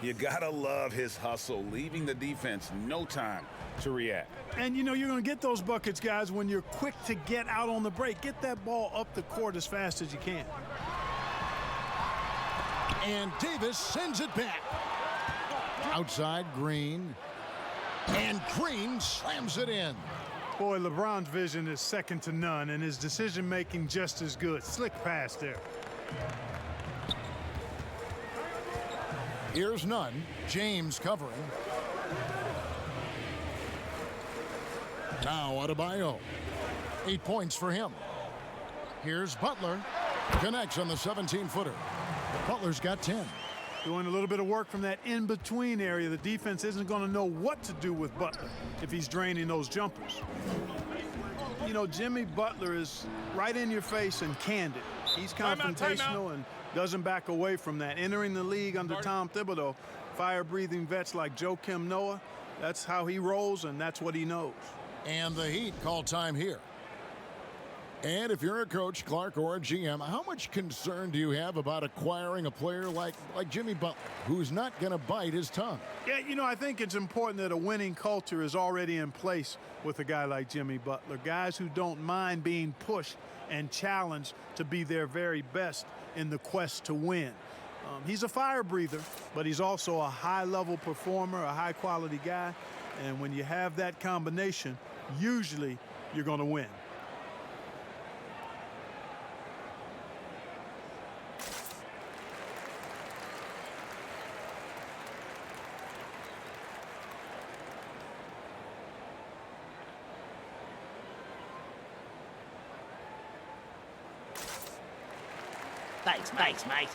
You gotta love his hustle, leaving the defense no time to react.
And you know you're going to get those buckets, guys, when you're quick to get out on the break. Get that ball up the court as fast as you can.
And Davis sends it back. Outside, Green. And Green slams it in.
Boy, LeBron's vision is second to none, and his decision-making just as good. Slick pass there.
Here's Nunn. James covering. Now Adebayo. 8 points for him. Here's Butler. Connects on the 17-footer. Butler's got 10.
Doing a little bit of work from that in-between area. The defense isn't going to know what to do with Butler if he's draining those jumpers. You know, Jimmy Butler is right in your face and candid. He's confrontational and doesn't back away from that. Entering the league under Tom Thibodeau, fire-breathing vets like Joakim Noah, that's how he rolls, and that's what he knows.
And the Heat call time here. And if you're a coach, Clark, or a GM, how much concern do you have about acquiring a player like Jimmy Butler, who's not going to bite his tongue?
Yeah, you know, I think it's important that a winning culture is already in place with a guy like Jimmy Butler. Guys who don't mind being pushed and challenged to be their very best in the quest to win. He's a fire breather, but he's also a high-level performer, a high-quality guy. And when you have that combination, usually you're going to win.
Thanks, mate.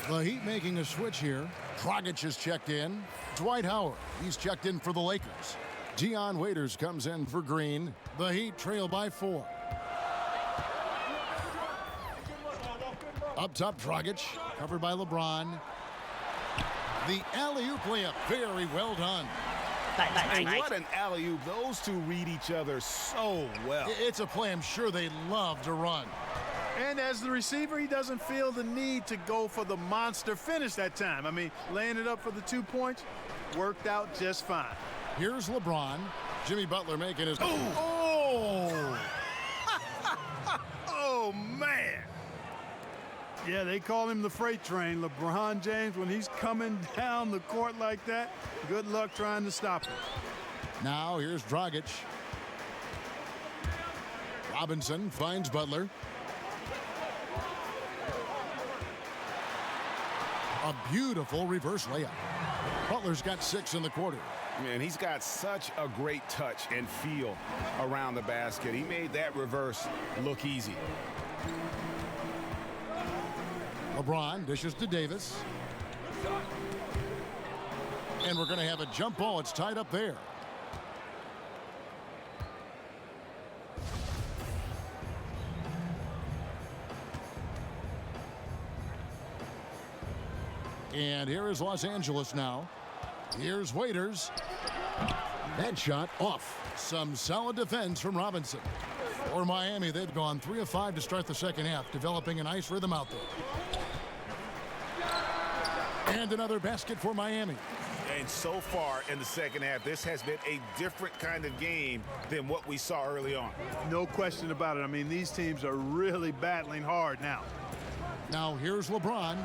The Heat making a switch here. Dragic is checked in. Dwight Howard, he's checked in for the Lakers. Dion Waiters comes in for Green. The Heat trail by 4. Up top, Dragic, covered by LeBron. The alley-oop layup, very well done.
Hey, what an alley-oop. Those two read each other so well.
It's a play I'm sure they love to run.
And as the receiver, he doesn't feel the need to go for the monster finish that time. I mean, laying it up for the 2 points worked out just fine.
Here's LeBron. Jimmy Butler making his...
Oh! Oh, man. Yeah, they call him the freight train. LeBron James, when he's coming down the court like that, good luck trying to stop him.
Now here's Dragic. Robinson finds Butler. A beautiful reverse layup. Butler's got 6 in the quarter.
Man, he's got such a great touch and feel around the basket. He made that reverse look easy.
LeBron dishes to Davis. And we're going to have a jump ball. It's tied up there. And here is Los Angeles now. Here's Waiters. That shot off. Some solid defense from Robinson. For Miami, they've gone 3 of 5 to start the second half, developing a nice rhythm out there. And another basket for Miami.
And so far in the second half, this has been a different kind of game than what we saw early on.
No question about it. I mean, these teams are really battling hard now.
Now here's LeBron.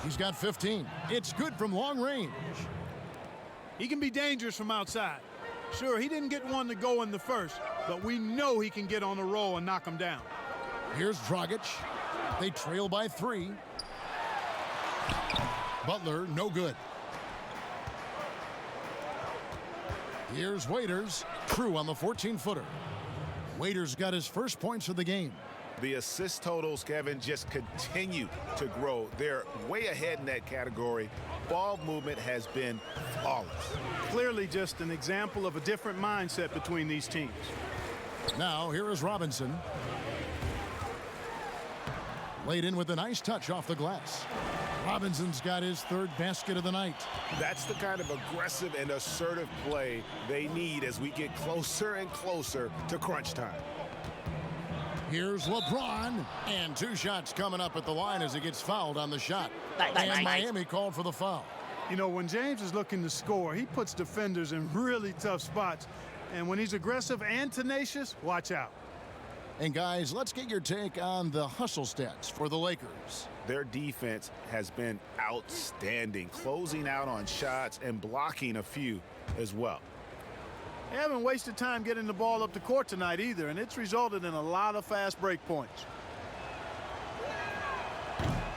He's got 15. It's good from long range.
He can be dangerous from outside. Sure, he didn't get one to go in the first, but we know he can get on a roll and knock him down.
Here's Dragic. They trail by 3. Butler, no good. Here's Waiters. True on the 14-footer. Waiters got his first points of the game.
The assist totals, Kevin, just continue to grow. They're way ahead in that category. Ball movement has been flawless.
Clearly just an example of a different mindset between these teams.
Now, here is Robinson. Laid in with a nice touch off the glass. Robinson's got his 3rd basket of the night.
That's the kind of aggressive and assertive play they need as we get closer and closer to crunch time.
Here's LeBron, and 2 shots coming up at the line as he gets fouled on the shot. And Miami called for the foul.
You know, when James is looking to score, he puts defenders in really tough spots. And when he's aggressive and tenacious, watch out.
And guys, let's get your take on the hustle stats for the Lakers.
Their defense has been outstanding, closing out on shots and blocking a few as well.
They haven't wasted time getting the ball up the court tonight either, and it's resulted in a lot of fast break points.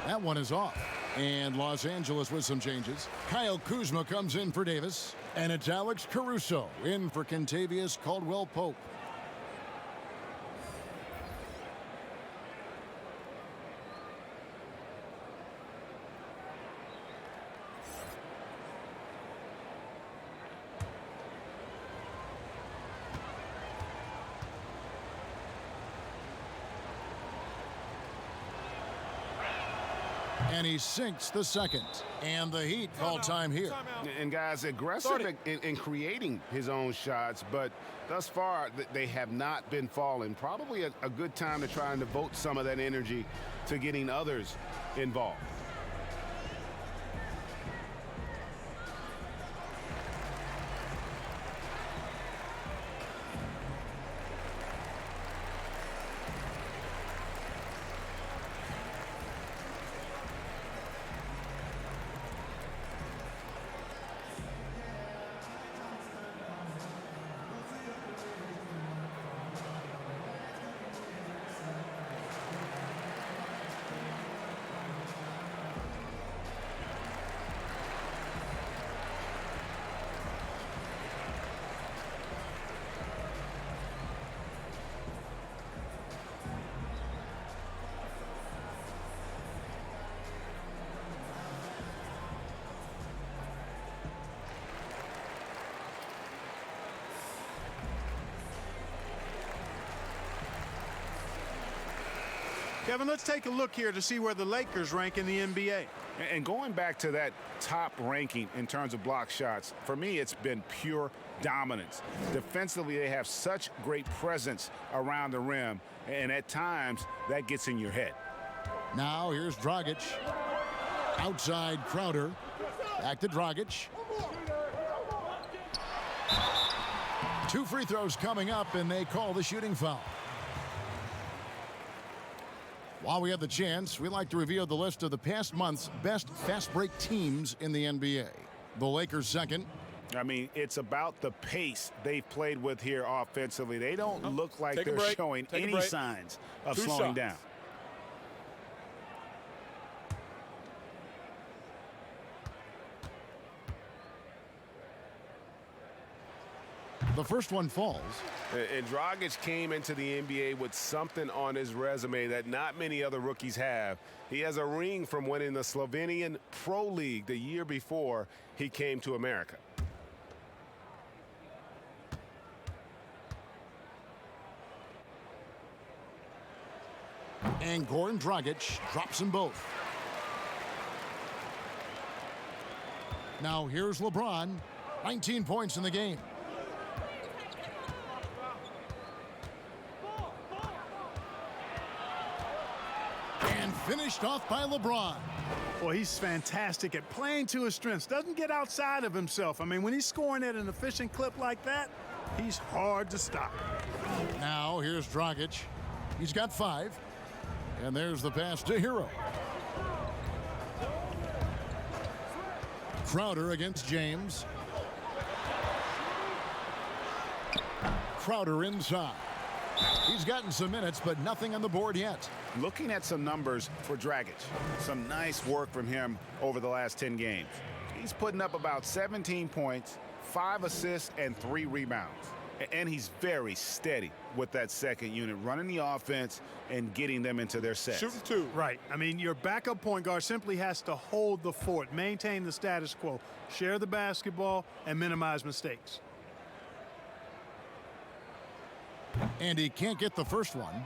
That one is off. And Los Angeles with some changes. Kyle Kuzma comes in for Davis. And it's Alex Caruso in for Kentavious Caldwell-Pope. And he sinks the second. And the Heat call time here.
And guys, aggressive in creating his own shots, but thus far they have not been falling. Probably a good time to try and devote some of that energy to getting others involved.
Kevin, let's take a look here to see where the Lakers rank in the NBA.
And going back to that top ranking in terms of block shots, for me, it's been pure dominance. Defensively, they have such great presence around the rim, and at times, that gets in your head.
Now here's Dragic. Outside Crowder. Back to Dragic. 2 free throws coming up, and they call the shooting foul. While we have the chance, we like to reveal the list of the past month's best fast break teams in the NBA. The Lakers second.
I mean, it's about the pace they've played with here offensively. They don't look like they're showing any signs of slowing down.
The first one falls.
And Dragic came into the NBA with something on his resume that not many other rookies have. He has a ring from winning the Slovenian Pro League the year before he came to America.
And Goran Dragic drops them both. Now here's LeBron. 19 points in the game. And finished off by LeBron.
Well, he's fantastic at playing to his strengths. Doesn't get outside of himself. I mean, when he's scoring at an efficient clip like that, he's hard to stop.
Now here's Dragic. He's got 5. And there's the pass to Hero. Crowder against James. Crowder inside. He's gotten some minutes, but nothing on the board yet.
Looking at some numbers for Dragic. Some nice work from him over the last 10 games. He's putting up about 17 points, 5 assists, and 3 rebounds. And he's very steady with that second unit, running the offense and getting them into their sets.
Shooting 2. Right. I mean, your backup point guard simply has to hold the fort, maintain the status quo, share the basketball, and minimize mistakes.
And he can't get the first one.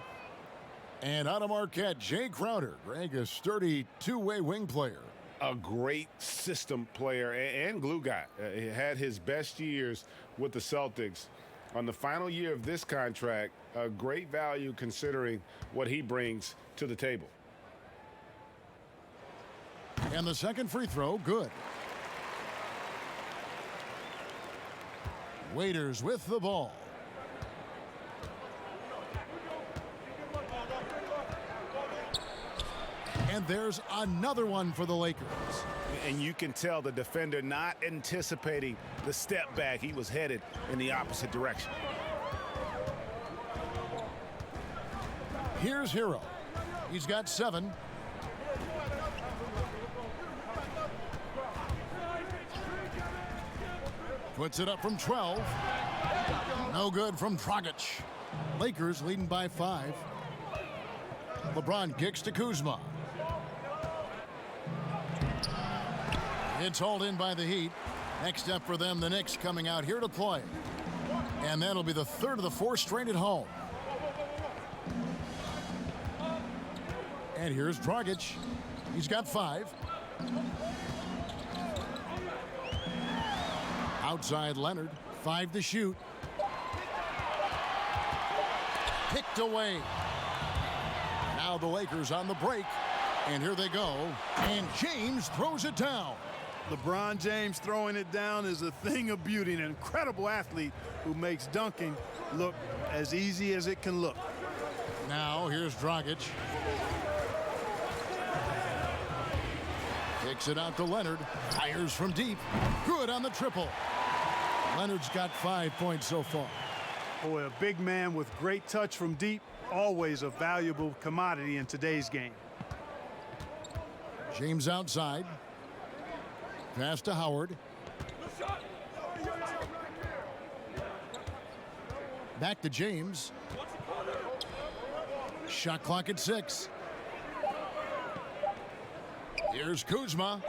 And out of Marquette, Jay Crowder. Greg, a sturdy two-way wing player.
A great system player and glue guy. He had his best years with the Celtics. On the final year of this contract, a great value considering what he brings to the table.
And the second free throw, good. Waiters with the ball. And there's another one for the Lakers.
And you can tell the defender not anticipating the step back. He was headed in the opposite direction.
Here's Hero. He's got 7. Puts it up from 12. No good from Dragic. Lakers leading by 5. LeBron kicks to Kuzma. It's hauled in by the Heat. Next up for them, the Knicks coming out here to play. And that'll be the third of the 4 straight at home. And here's Dragic. He's got 5. Outside Leonard, 5 to shoot. Picked away. Now the Lakers on the break. And here they go. And James throws it down.
LeBron James throwing it down is a thing of beauty. An incredible athlete who makes dunking look as easy as it can look.
Now here's Dragic. Kicks it out to Leonard. Fires from deep. Good on the triple. Leonard's got 5 points so far.
Boy, a big man with great touch from deep, always a valuable commodity in today's game.
James outside. Pass to Howard. Back to James. Shot clock at 6. Here's Kuzma.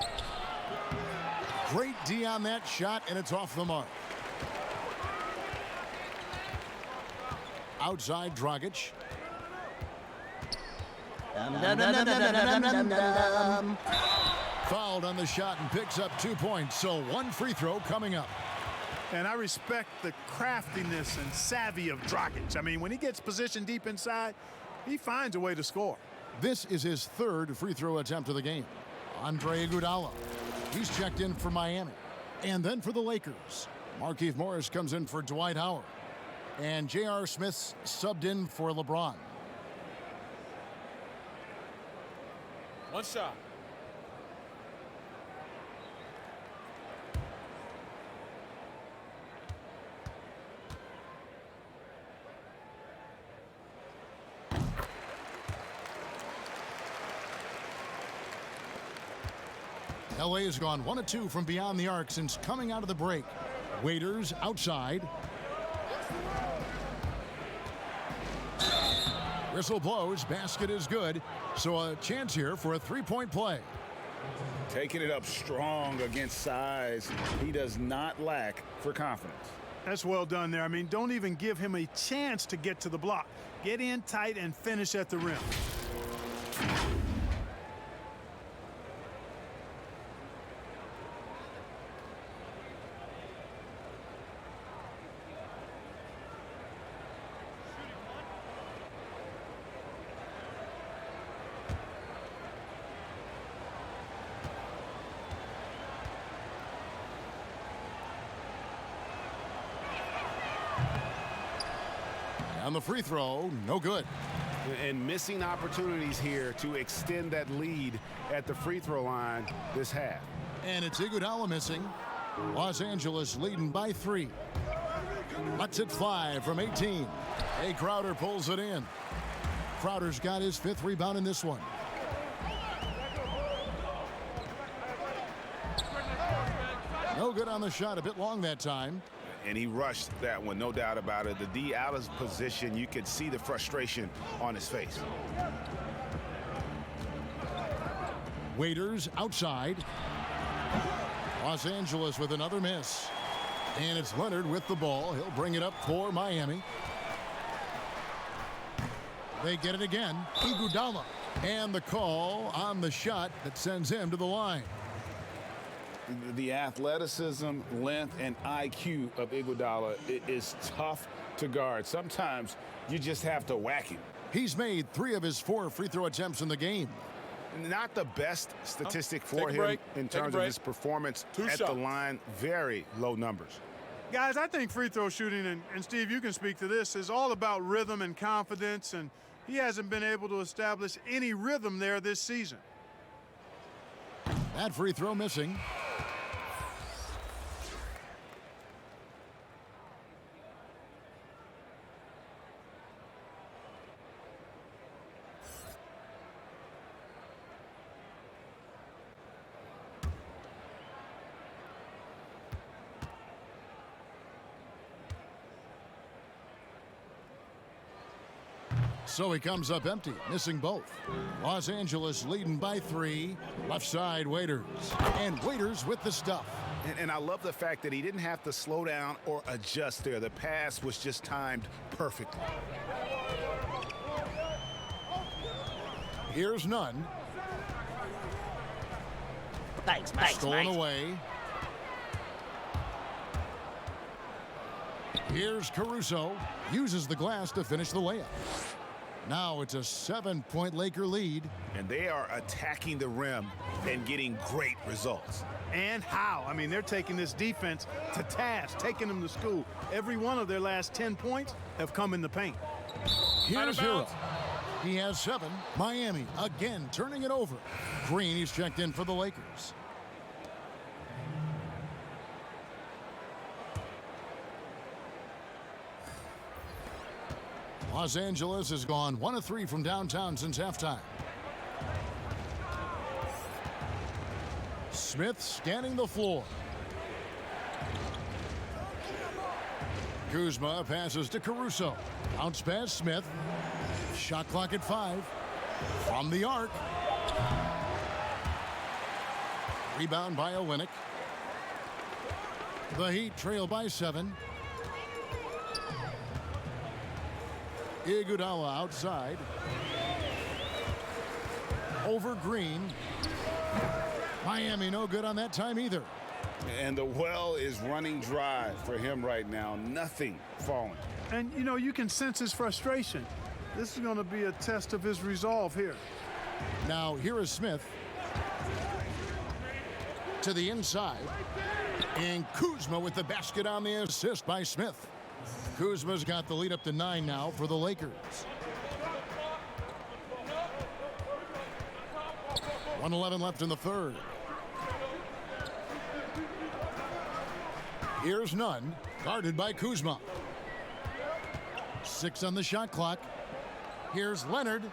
Great D on that shot, and it's off the mark. Outside Dragic. Fouled on the shot and picks up 2 points, so 1 free throw coming up.
And I respect the craftiness and savvy of Dragic. I mean, when he gets positioned deep inside, he finds a way to score.
This is his 3rd free throw attempt of the game. Andre Iguodala. He's checked in for Miami. And then for the Lakers, Markieff Morris comes in for Dwight Howard. And J.R. Smith's subbed in for LeBron.
One shot.
LA has gone 1 of 2 from beyond the arc since coming out of the break. Waiters outside. Whistle blows, basket is good. So a chance here for a 3-point play.
Taking it up strong against size. He does not lack for confidence.
That's well done there. I mean, don't even give him a chance to get to the block. Get in tight and finish at the rim.
On the free throw, no good.
And missing opportunities here to extend that lead at the free throw line this half.
And it's Iguodala missing. Los Angeles leading by 3. Lets it fly from 18. Jay Crowder pulls it in. Crowder's got his 5th rebound in this one. No good on the shot, a bit long that time.
And he rushed that one, no doubt about it. The D out of position, you could see the frustration on his face.
Waiters outside. Los Angeles with another miss. And it's Leonard with the ball. He'll bring it up for Miami. They get it again. Iguodala. And the call on the shot that sends him to the line.
The athleticism, length, and IQ of Iguodala is tough to guard. Sometimes you just have to whack him.
He's made 3 of his 4 free throw attempts in the game.
Not the best statistic for him in terms of his performance at the line. Very low numbers.
Guys, I think free throw shooting, and Steve, you can speak to this, is all about rhythm and confidence, and he hasn't been able to establish any rhythm there this season.
That free throw missing. So he comes up empty, missing both. Los Angeles leading by 3. Left side, Waiters. And Waiters with the stuff.
And I love the fact that he didn't have to slow down or adjust there. The pass was just timed perfectly.
Here's Nunn.
Thanks,
Stolen
mate.
away. Here's Caruso. Uses the glass to finish the layup. Now it's a 7-point Laker lead.
And they are attacking the rim and getting great results.
And how? I mean, they're taking this defense to task, taking them to school. Every one of their last 10 points have come in the paint.
Here's Hero. He has 7. Miami again turning it over. Green, he's checked in for the Lakers. Los Angeles has gone 1 of 3 from downtown since halftime. Smith scanning the floor. Kuzma passes to Caruso. Bounce pass Smith. Shot clock at 5. From the arc. Rebound by Olynyk. The Heat trail by 7. Iguodala outside. Over Green. Miami no good on that time either.
And the well is running dry for him right now. Nothing falling.
And, you know, you can sense his frustration. This is going to be a test of his resolve here.
Now, here is Smith. To the inside. And Kuzma with the basket on the assist by Smith. Kuzma's got the lead up to 9 now for the Lakers. 1:11 left in the third. Here's Nunn, guarded by Kuzma. 6 on the shot clock. Here's Leonard.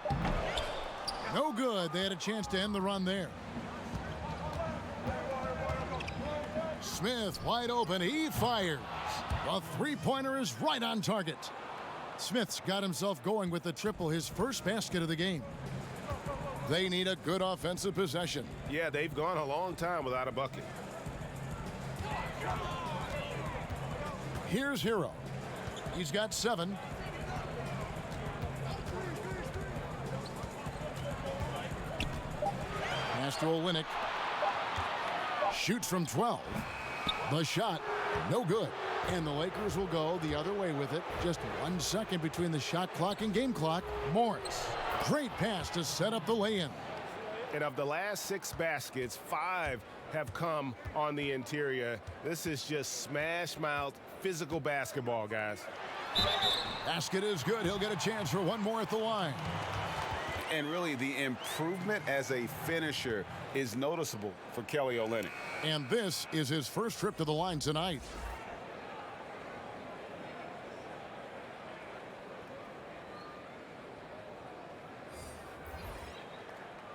No good. They had a chance to end the run there. Smith wide open. He fires. The three-pointer is right on target. Smith's got himself going with the triple, his first basket of the game. They need a good offensive possession.
Yeah, they've gone a long time without a bucket.
Here's Hero. He's got 7. Pass to Olynyk. Shoots from 12. The shot, no good. And the Lakers will go the other way with it. Just 1 second between the shot clock and game clock. Morris, great pass to set up the lay-in.
And of the last 6 baskets, 5 have come on the interior. This is just smash-mouth, physical basketball, guys.
Basket is good. He'll get a chance for 1 more at the line.
And really, the improvement as a finisher is noticeable for Kelly Olynyk.
And this is his first trip to the line tonight.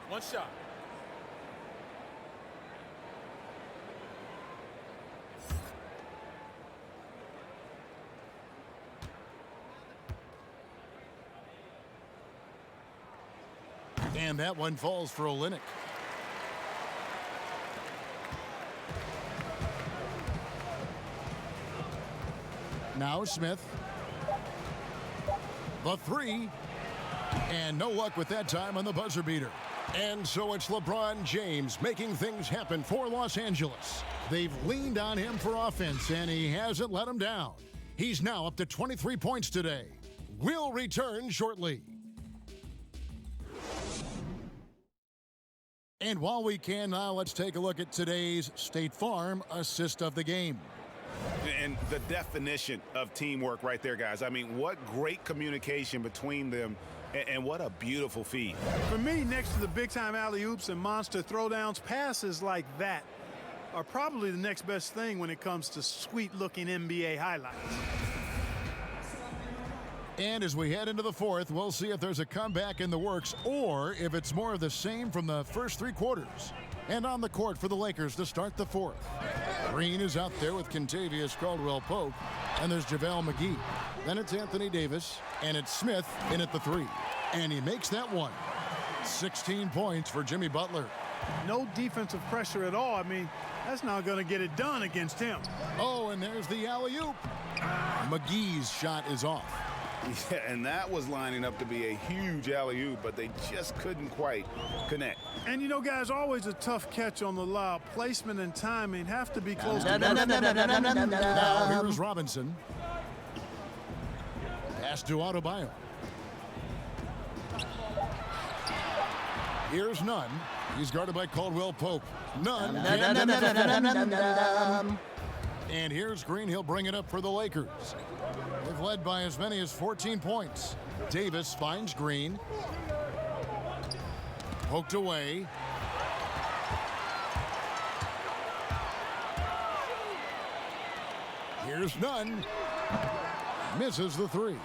One shot.
And that one falls for Olynyk. Now Smith. The 3. And no luck with that time on the buzzer beater. And so it's LeBron James making things happen for Los Angeles. They've leaned on him for offense, and he hasn't let them down. He's now up to 23 points today. We'll return shortly. And while we can now, let's take a look at today's State Farm assist of the game.
And the definition of teamwork right there, guys. I mean, what great communication between them, and what a beautiful feed.
For me, next to the big-time alley-oops and monster throwdowns, passes like that are probably the next best thing when it comes to sweet-looking NBA highlights.
And as we head into the fourth, we'll see if there's a comeback in the works or if it's more of the same from the first 3 quarters. And on the court for the Lakers to start the fourth. Green is out there with Kentavious Caldwell-Pope, and there's JaVale McGee. Then it's Anthony Davis, and it's Smith in at the 3. And he makes that one. 16 points for Jimmy Butler.
No defensive pressure at all. I mean, that's not going to get it done against him.
Oh, and there's the alley-oop. McGee's shot is off.
Yeah, and that was lining up to be a huge alley-oop, but they just couldn't quite connect.
And you know, guys, always a tough catch on the lob. Placement and timing have to be close
Now
together.
here's Robinson. Pass to Adebayo. Here's Nunn. He's guarded by Caldwell-Pope. Nunn. And here's Green. He'll bring it up for the Lakers. They've led by as many as 14 points. Davis finds Green. Poked away. Here's Nunn. Misses the 3.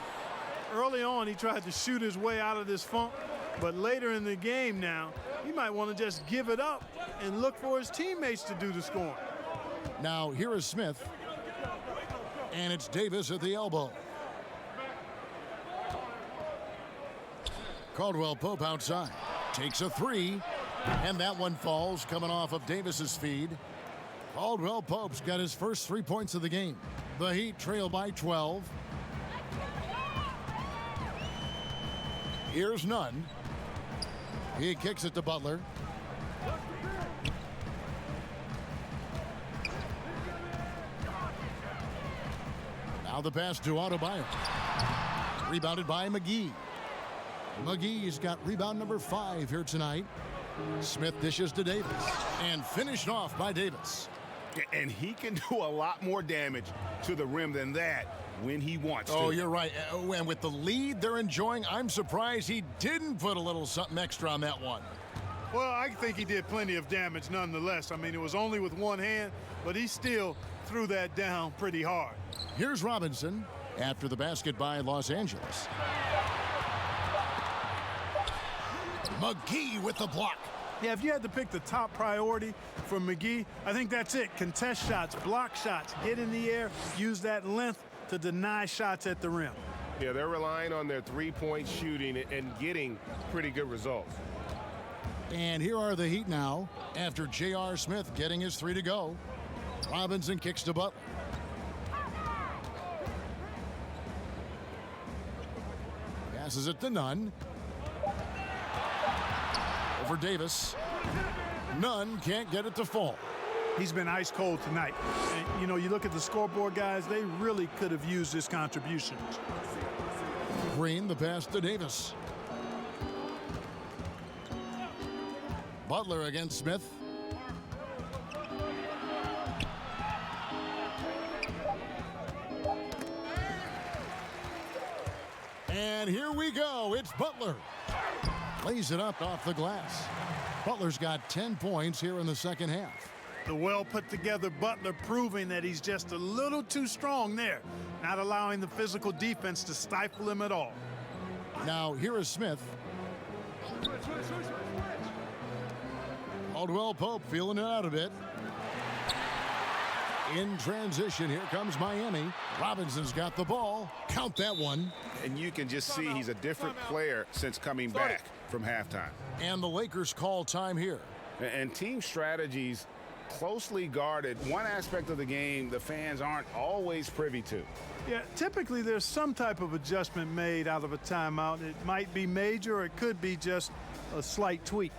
Early on, he tried to shoot his way out of this funk, but later in the game now, he might want to just give it up and look for his teammates to do the scoring.
Now here is Smith. And it's Davis at the elbow. Caldwell-Pope outside. Takes a 3. And that one falls coming off of Davis's feed. Caldwell-Pope's got his first 3 points of the game. The Heat trail by 12. Here's Nunn. He kicks it to Butler. Now the pass to Adebayo. Rebounded by McGee. McGee's got rebound number 5 here tonight. Smith dishes to Davis. And finished off by Davis.
And he can do a lot more damage to the rim than that when he wants to.
Oh, you're right. And with the lead they're enjoying, I'm surprised he didn't put a little something extra on that one.
Well, I think he did plenty of damage nonetheless. I mean, it was only with one hand, but he still threw that down pretty hard.
Here's Robinson after the basket by Los Angeles. McGee with the block.
Yeah, if you had to pick the top priority for McGee, I think that's it. Contest shots, block shots, get in the air, use that length to deny shots at the rim.
Yeah, they're relying on their three-point shooting and getting pretty good results.
And here are the Heat now after J.R. Smith getting his 3 to go. Robinson kicks to Butler. Passes it to Nunn. Over Davis. Nunn can't get it to fall.
He's been ice cold tonight. And, you know, you look at the scoreboard, guys, they really could have used his contributions.
Green, the pass to Davis. Butler against Smith. And here we go. It's Butler. Lays it up off the glass. Butler's got 10 points here in the second half.
The well put together Butler proving that he's just a little too strong there, not allowing the physical defense to stifle him at all.
Now here is Smith. Caldwell-Pope feeling it out a bit. In transition, here comes Miami. Robinson's got the ball. Count that one.
And you can just see he's a different player since coming back from halftime.
And the Lakers call time here.
And team strategies closely guarded. One aspect of the game the fans aren't always privy to.
Yeah, typically there's some type of adjustment made out of a timeout. It might be major, or it could be just a slight tweak.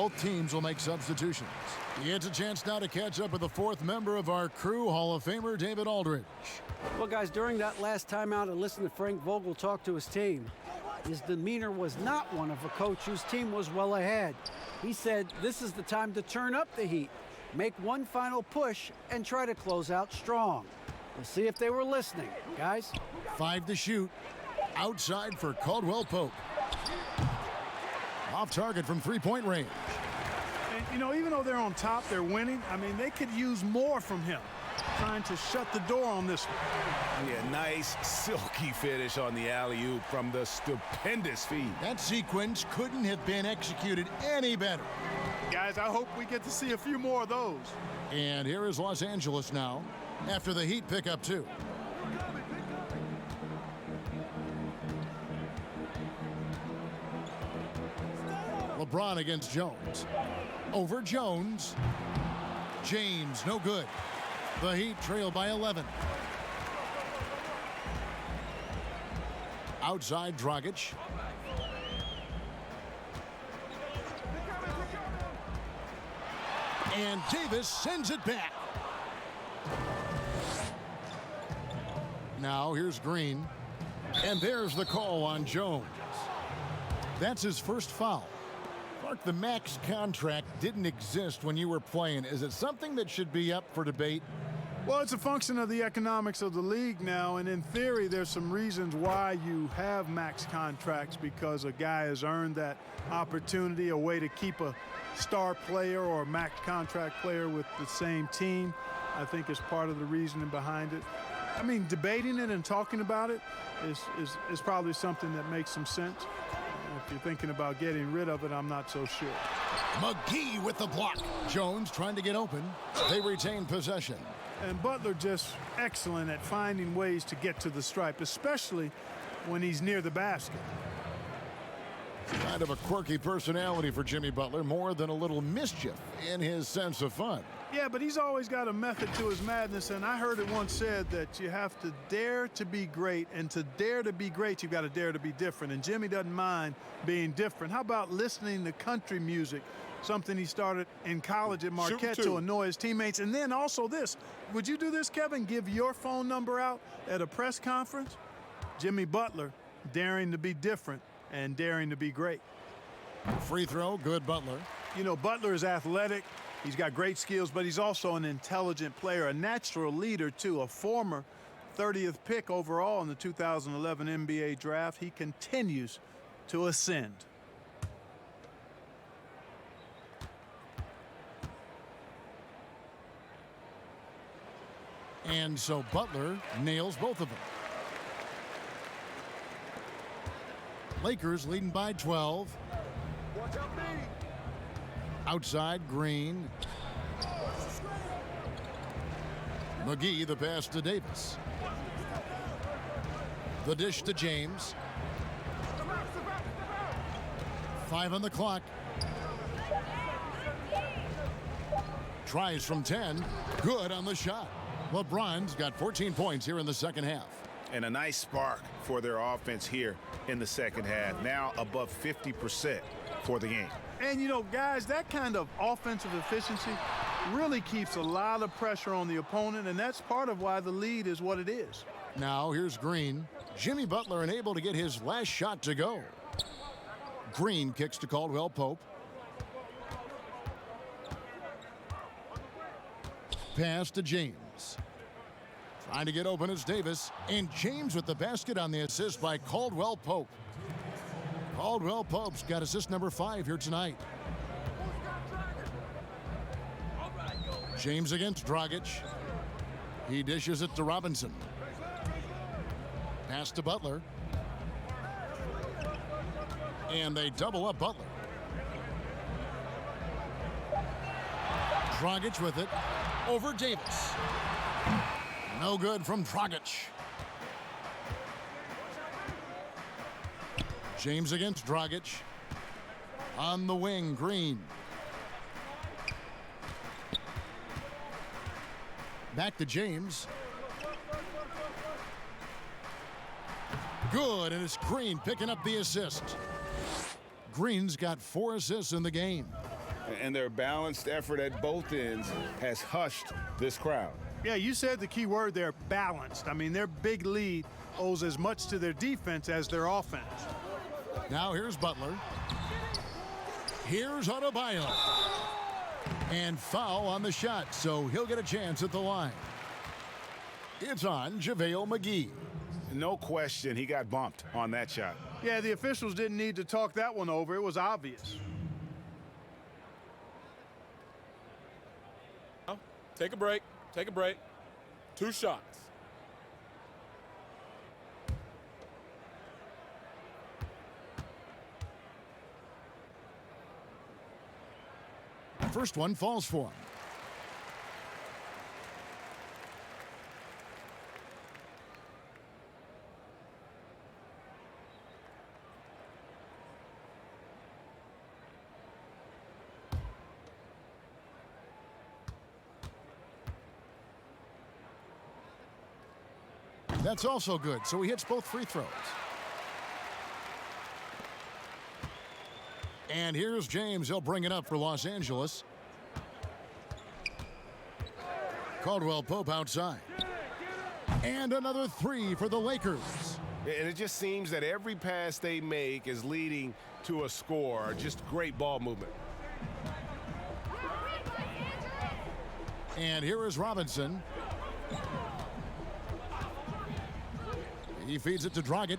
Both teams will make substitutions. He gets a chance now to catch up with the fourth member of our crew, Hall of Famer David Aldridge.
Well, guys, during that last timeout, I listened to Frank Vogel talk to his team. His demeanor was not one of a coach whose team was well ahead. He said, this is the time to turn up the heat, make one final push, and try to close out strong. We'll see if they were listening, guys.
5 to shoot. Outside for Caldwell Pope. Off target from three-point range.
And, you know, even though they're on top, they're winning. I mean, they could use more from him, trying to shut the door on this one.
Yeah, nice, silky finish on the alley-oop from the stupendous feed.
That sequence couldn't have been executed any better.
Guys, I hope we get to see a few more of those.
And here is Los Angeles now, after the Heat pick up 2. LeBron against Jones. Over Jones. James, no good. The Heat trail by 11. Outside Dragic. And Davis sends it back. Now here's Green. And there's the call on Jones. That's his first foul. Mark, the max contract didn't exist when you were playing. Is it something that should be up for debate?
Well, it's a function of the economics of the league now, and in theory, there's some reasons why you have max contracts, because a guy has earned that opportunity, a way to keep a star player or a max contract player with the same team, I think is part of the reasoning behind it. I mean, debating it and talking about it is probably something that makes some sense. If you're thinking about getting rid of it, I'm not so sure.
McGee with the block. Jones trying to get open. They retain possession.
And Butler just excellent at finding ways to get to the stripe, especially when he's near the basket.
Kind of a quirky personality for Jimmy Butler, more than a little mischief in his sense of fun.
Yeah, but he's always got a method to his madness, and I heard it once said that you have to dare to be great, and to dare to be great, you've got to dare to be different, and Jimmy doesn't mind being different. How about listening to country music, something he started in college at Marquette to annoy his teammates? And then also this, would you do this, Kevin, give your phone number out at a press conference? Jimmy Butler daring to be different and daring to be great.
Free throw, good Butler.
You know, Butler is athletic. He's got great skills, but he's also an intelligent player, a natural leader, too, a former 30th pick overall in the 2011 NBA draft. He continues to ascend.
And so Butler nails both of them. Lakers leading by 12. Outside, Green. McGee, the pass to Davis. The dish to James. 5 on the clock. Tries from 10. Good on the shot. LeBron's got 14 points here in the second half.
And a nice spark for their offense here in the second half. Now above 50% for the game.
And, you know, guys, that kind of offensive efficiency really keeps a lot of pressure on the opponent, and that's part of why the lead is what it is.
Now here's Green. Jimmy Butler unable to get his last shot to go. Green kicks to Caldwell Pope. Pass to James. Trying to get open is Davis. And James with the basket on the assist by Caldwell Pope. Caldwell Pope's got assist number 5 here tonight. James against Dragic. He dishes it to Robinson. Pass to Butler. And they double up Butler. Dragic with it. Over Davis. No good from Dragic. James against Dragic. On the wing, Green. Back to James. Good, and it's Green picking up the assist. Green's got 4 assists in the game.
And their balanced effort at both ends has hushed this crowd.
Yeah, you said the key word there, balanced. I mean, their big lead owes as much to their defense as their offense.
Now here's Butler. Here's Adebayo. And foul on the shot, so he'll get a chance at the line. It's on JaVale McGee.
No question, he got bumped on that shot.
Yeah, the officials didn't need to talk that one over. It was obvious.
Take a break. Take a break. 2 shots.
First one falls for him. That's also good, so he hits both free throws. And here's James. He'll bring it up for Los Angeles. Caldwell Pope outside. And another 3 for the Lakers.
And it just seems that every pass they make is leading to a score. Just great ball movement.
And here is Robinson. He feeds it to Dragic.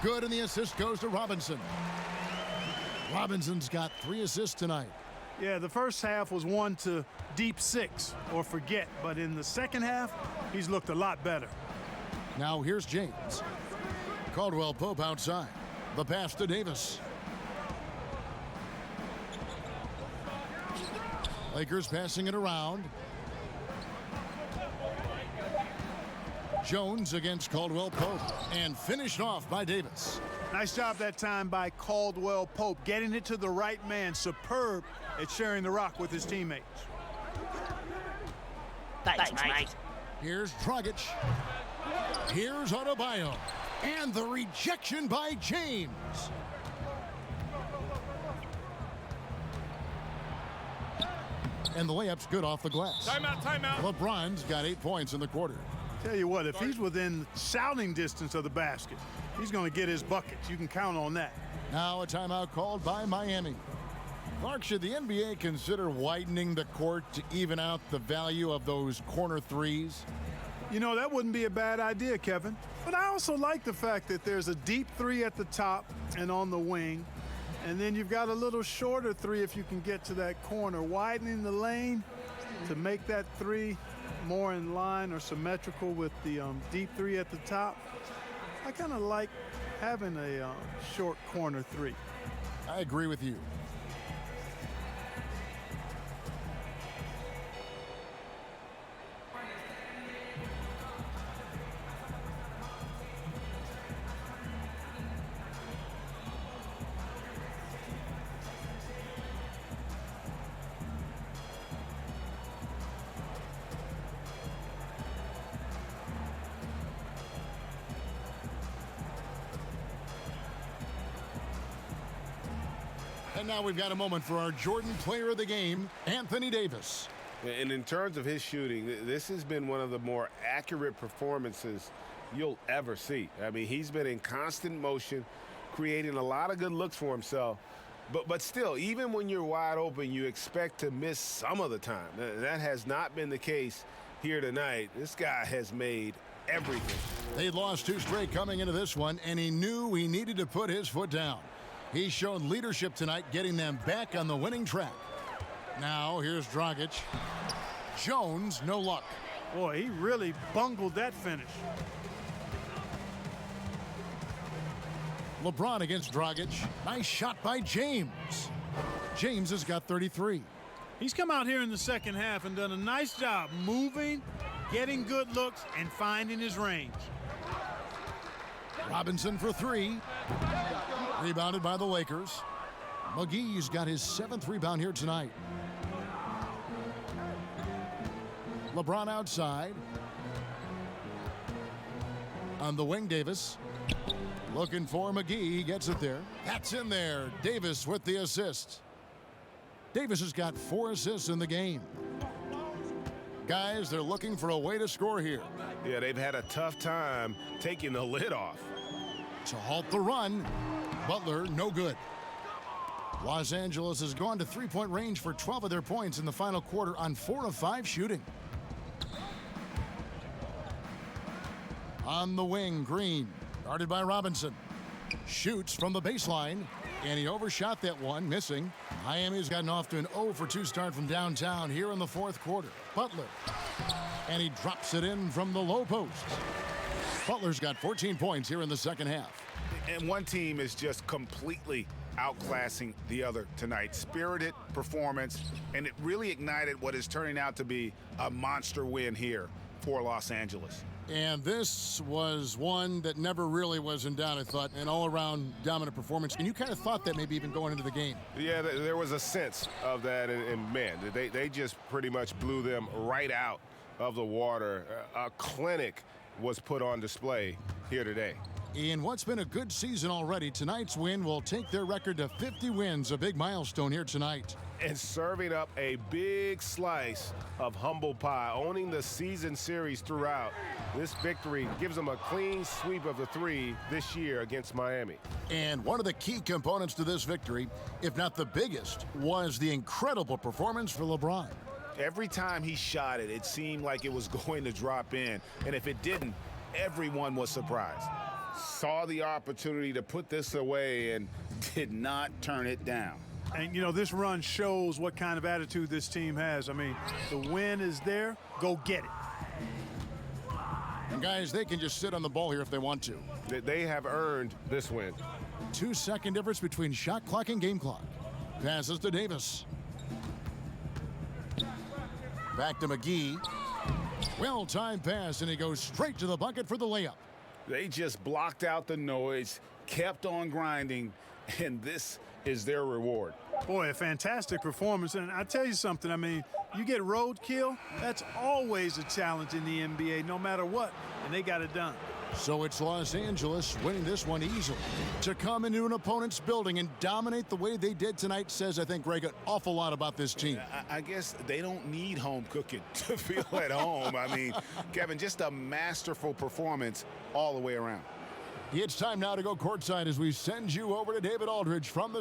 Good, and the assist goes to Robinson. Robinson's got 3 assists tonight.
Yeah, the first half was one to deep 6 or forget, but in the second half, he's looked a lot better.
Now here's James. Caldwell Pope outside. The pass to Davis. Lakers passing it around. Jones against Caldwell Pope, and finished off by Davis.
Nice job that time by Caldwell Pope, getting it to the right man. Superb at sharing the rock with his teammates.
Thanks, mate.
Here's Dragic. Here's Adebayo. And the rejection by James. And the layup's good off the glass.
Timeout, timeout.
LeBron's got 8 points in the quarter.
Tell you what, if he's within shouting distance of the basket, he's going to get his buckets. You can count on that.
Now a timeout called by Miami. Clark, should the NBA consider widening the court to even out the value of those corner threes?
You know, that wouldn't be a bad idea, Kevin. But I also like the fact that there's a deep 3 at the top and on the wing. And then you've got a little shorter 3 if you can get to that corner. Widening the lane to make that 3 more in line or symmetrical with the deep 3 at the top. I kind of like having a short corner 3.
I agree with you. And now we've got a moment for our Jordan Player of the Game, Anthony Davis.
And in terms of his shooting, this has been one of the more accurate performances you'll ever see. I mean, he's been in constant motion, creating a lot of good looks for himself. But still, even when you're wide open, you expect to miss some of the time. That has not been the case here tonight. This guy has made everything.
They'd lost 2 straight coming into this one, and he knew he needed to put his foot down. He's shown leadership tonight, getting them back on the winning track. Now, here's Dragic. Jones, no luck.
Boy, he really bungled that finish.
LeBron against Dragic. Nice shot by James. James has got 33.
He's come out here in the second half and done a nice job moving, getting good looks, and finding his range.
Robinson for 3. Rebounded by the Lakers. McGee's got his 7th rebound here tonight. LeBron outside. On the wing, Davis. Looking for McGee. He gets it there. That's in there. Davis with the assist. Davis has got 4 assists in the game. Guys, they're looking for a way to score here.
Yeah, they've had a tough time taking the lid off.
To halt the run, Butler, no good. Los Angeles has gone to three-point range for 12 of their points in the final quarter on 4 of 5 shooting. On the wing, Green, guarded by Robinson. Shoots from the baseline, and he overshot that one, missing. Miami's gotten off to an 0 for 2 start from downtown here in the fourth quarter. Butler, and he drops it in from the low post. Butler's got 14 points here in the second half.
And one team is just completely outclassing the other tonight. Spirited performance, and it really ignited what is turning out to be a monster win here for Los Angeles.
And this was one that never really was in doubt, I thought, an all-around dominant performance. And you kind of thought that maybe even going into the game.
Yeah, there was a sense of that, and man, they just pretty much blew them right out of the water. A clinic was put on display here today.
In what's been a good season already, tonight's win will take their record to 50 wins, a big milestone here tonight.
And serving up a big slice of humble pie, owning the season series throughout. This victory gives them a clean sweep of the 3 this year against Miami.
And one of the key components to this victory, if not the biggest, was the incredible performance for LeBron.
Every time he shot it, it seemed like it was going to drop in. And if it didn't, everyone was surprised. Saw the opportunity to put this away and did not turn it down.
And, you know, this run shows what kind of attitude this team has. I mean, the win is there. Go get it.
And, guys, they can just sit on the ball here if they want to.
They have earned this win.
2-second difference between shot clock and game clock. Passes to Davis. Back to McGee. Well-timed pass, and he goes straight to the bucket for the layup.
They just blocked out the noise, kept on grinding, and this is their reward.
Boy, a fantastic performance. And I tell you something, I mean, you get roadkill, that's always a challenge in the NBA, no matter what, and they got it done.
So it's Los Angeles winning this one easily. To come into an opponent's building and dominate the way they did tonight says, I think, Greg, an awful lot about this team.
I guess they don't need home cooking to feel at home. I mean, Kevin, just a masterful performance all the way around.
It's time now to go courtside as we send you over to David Aldridge from the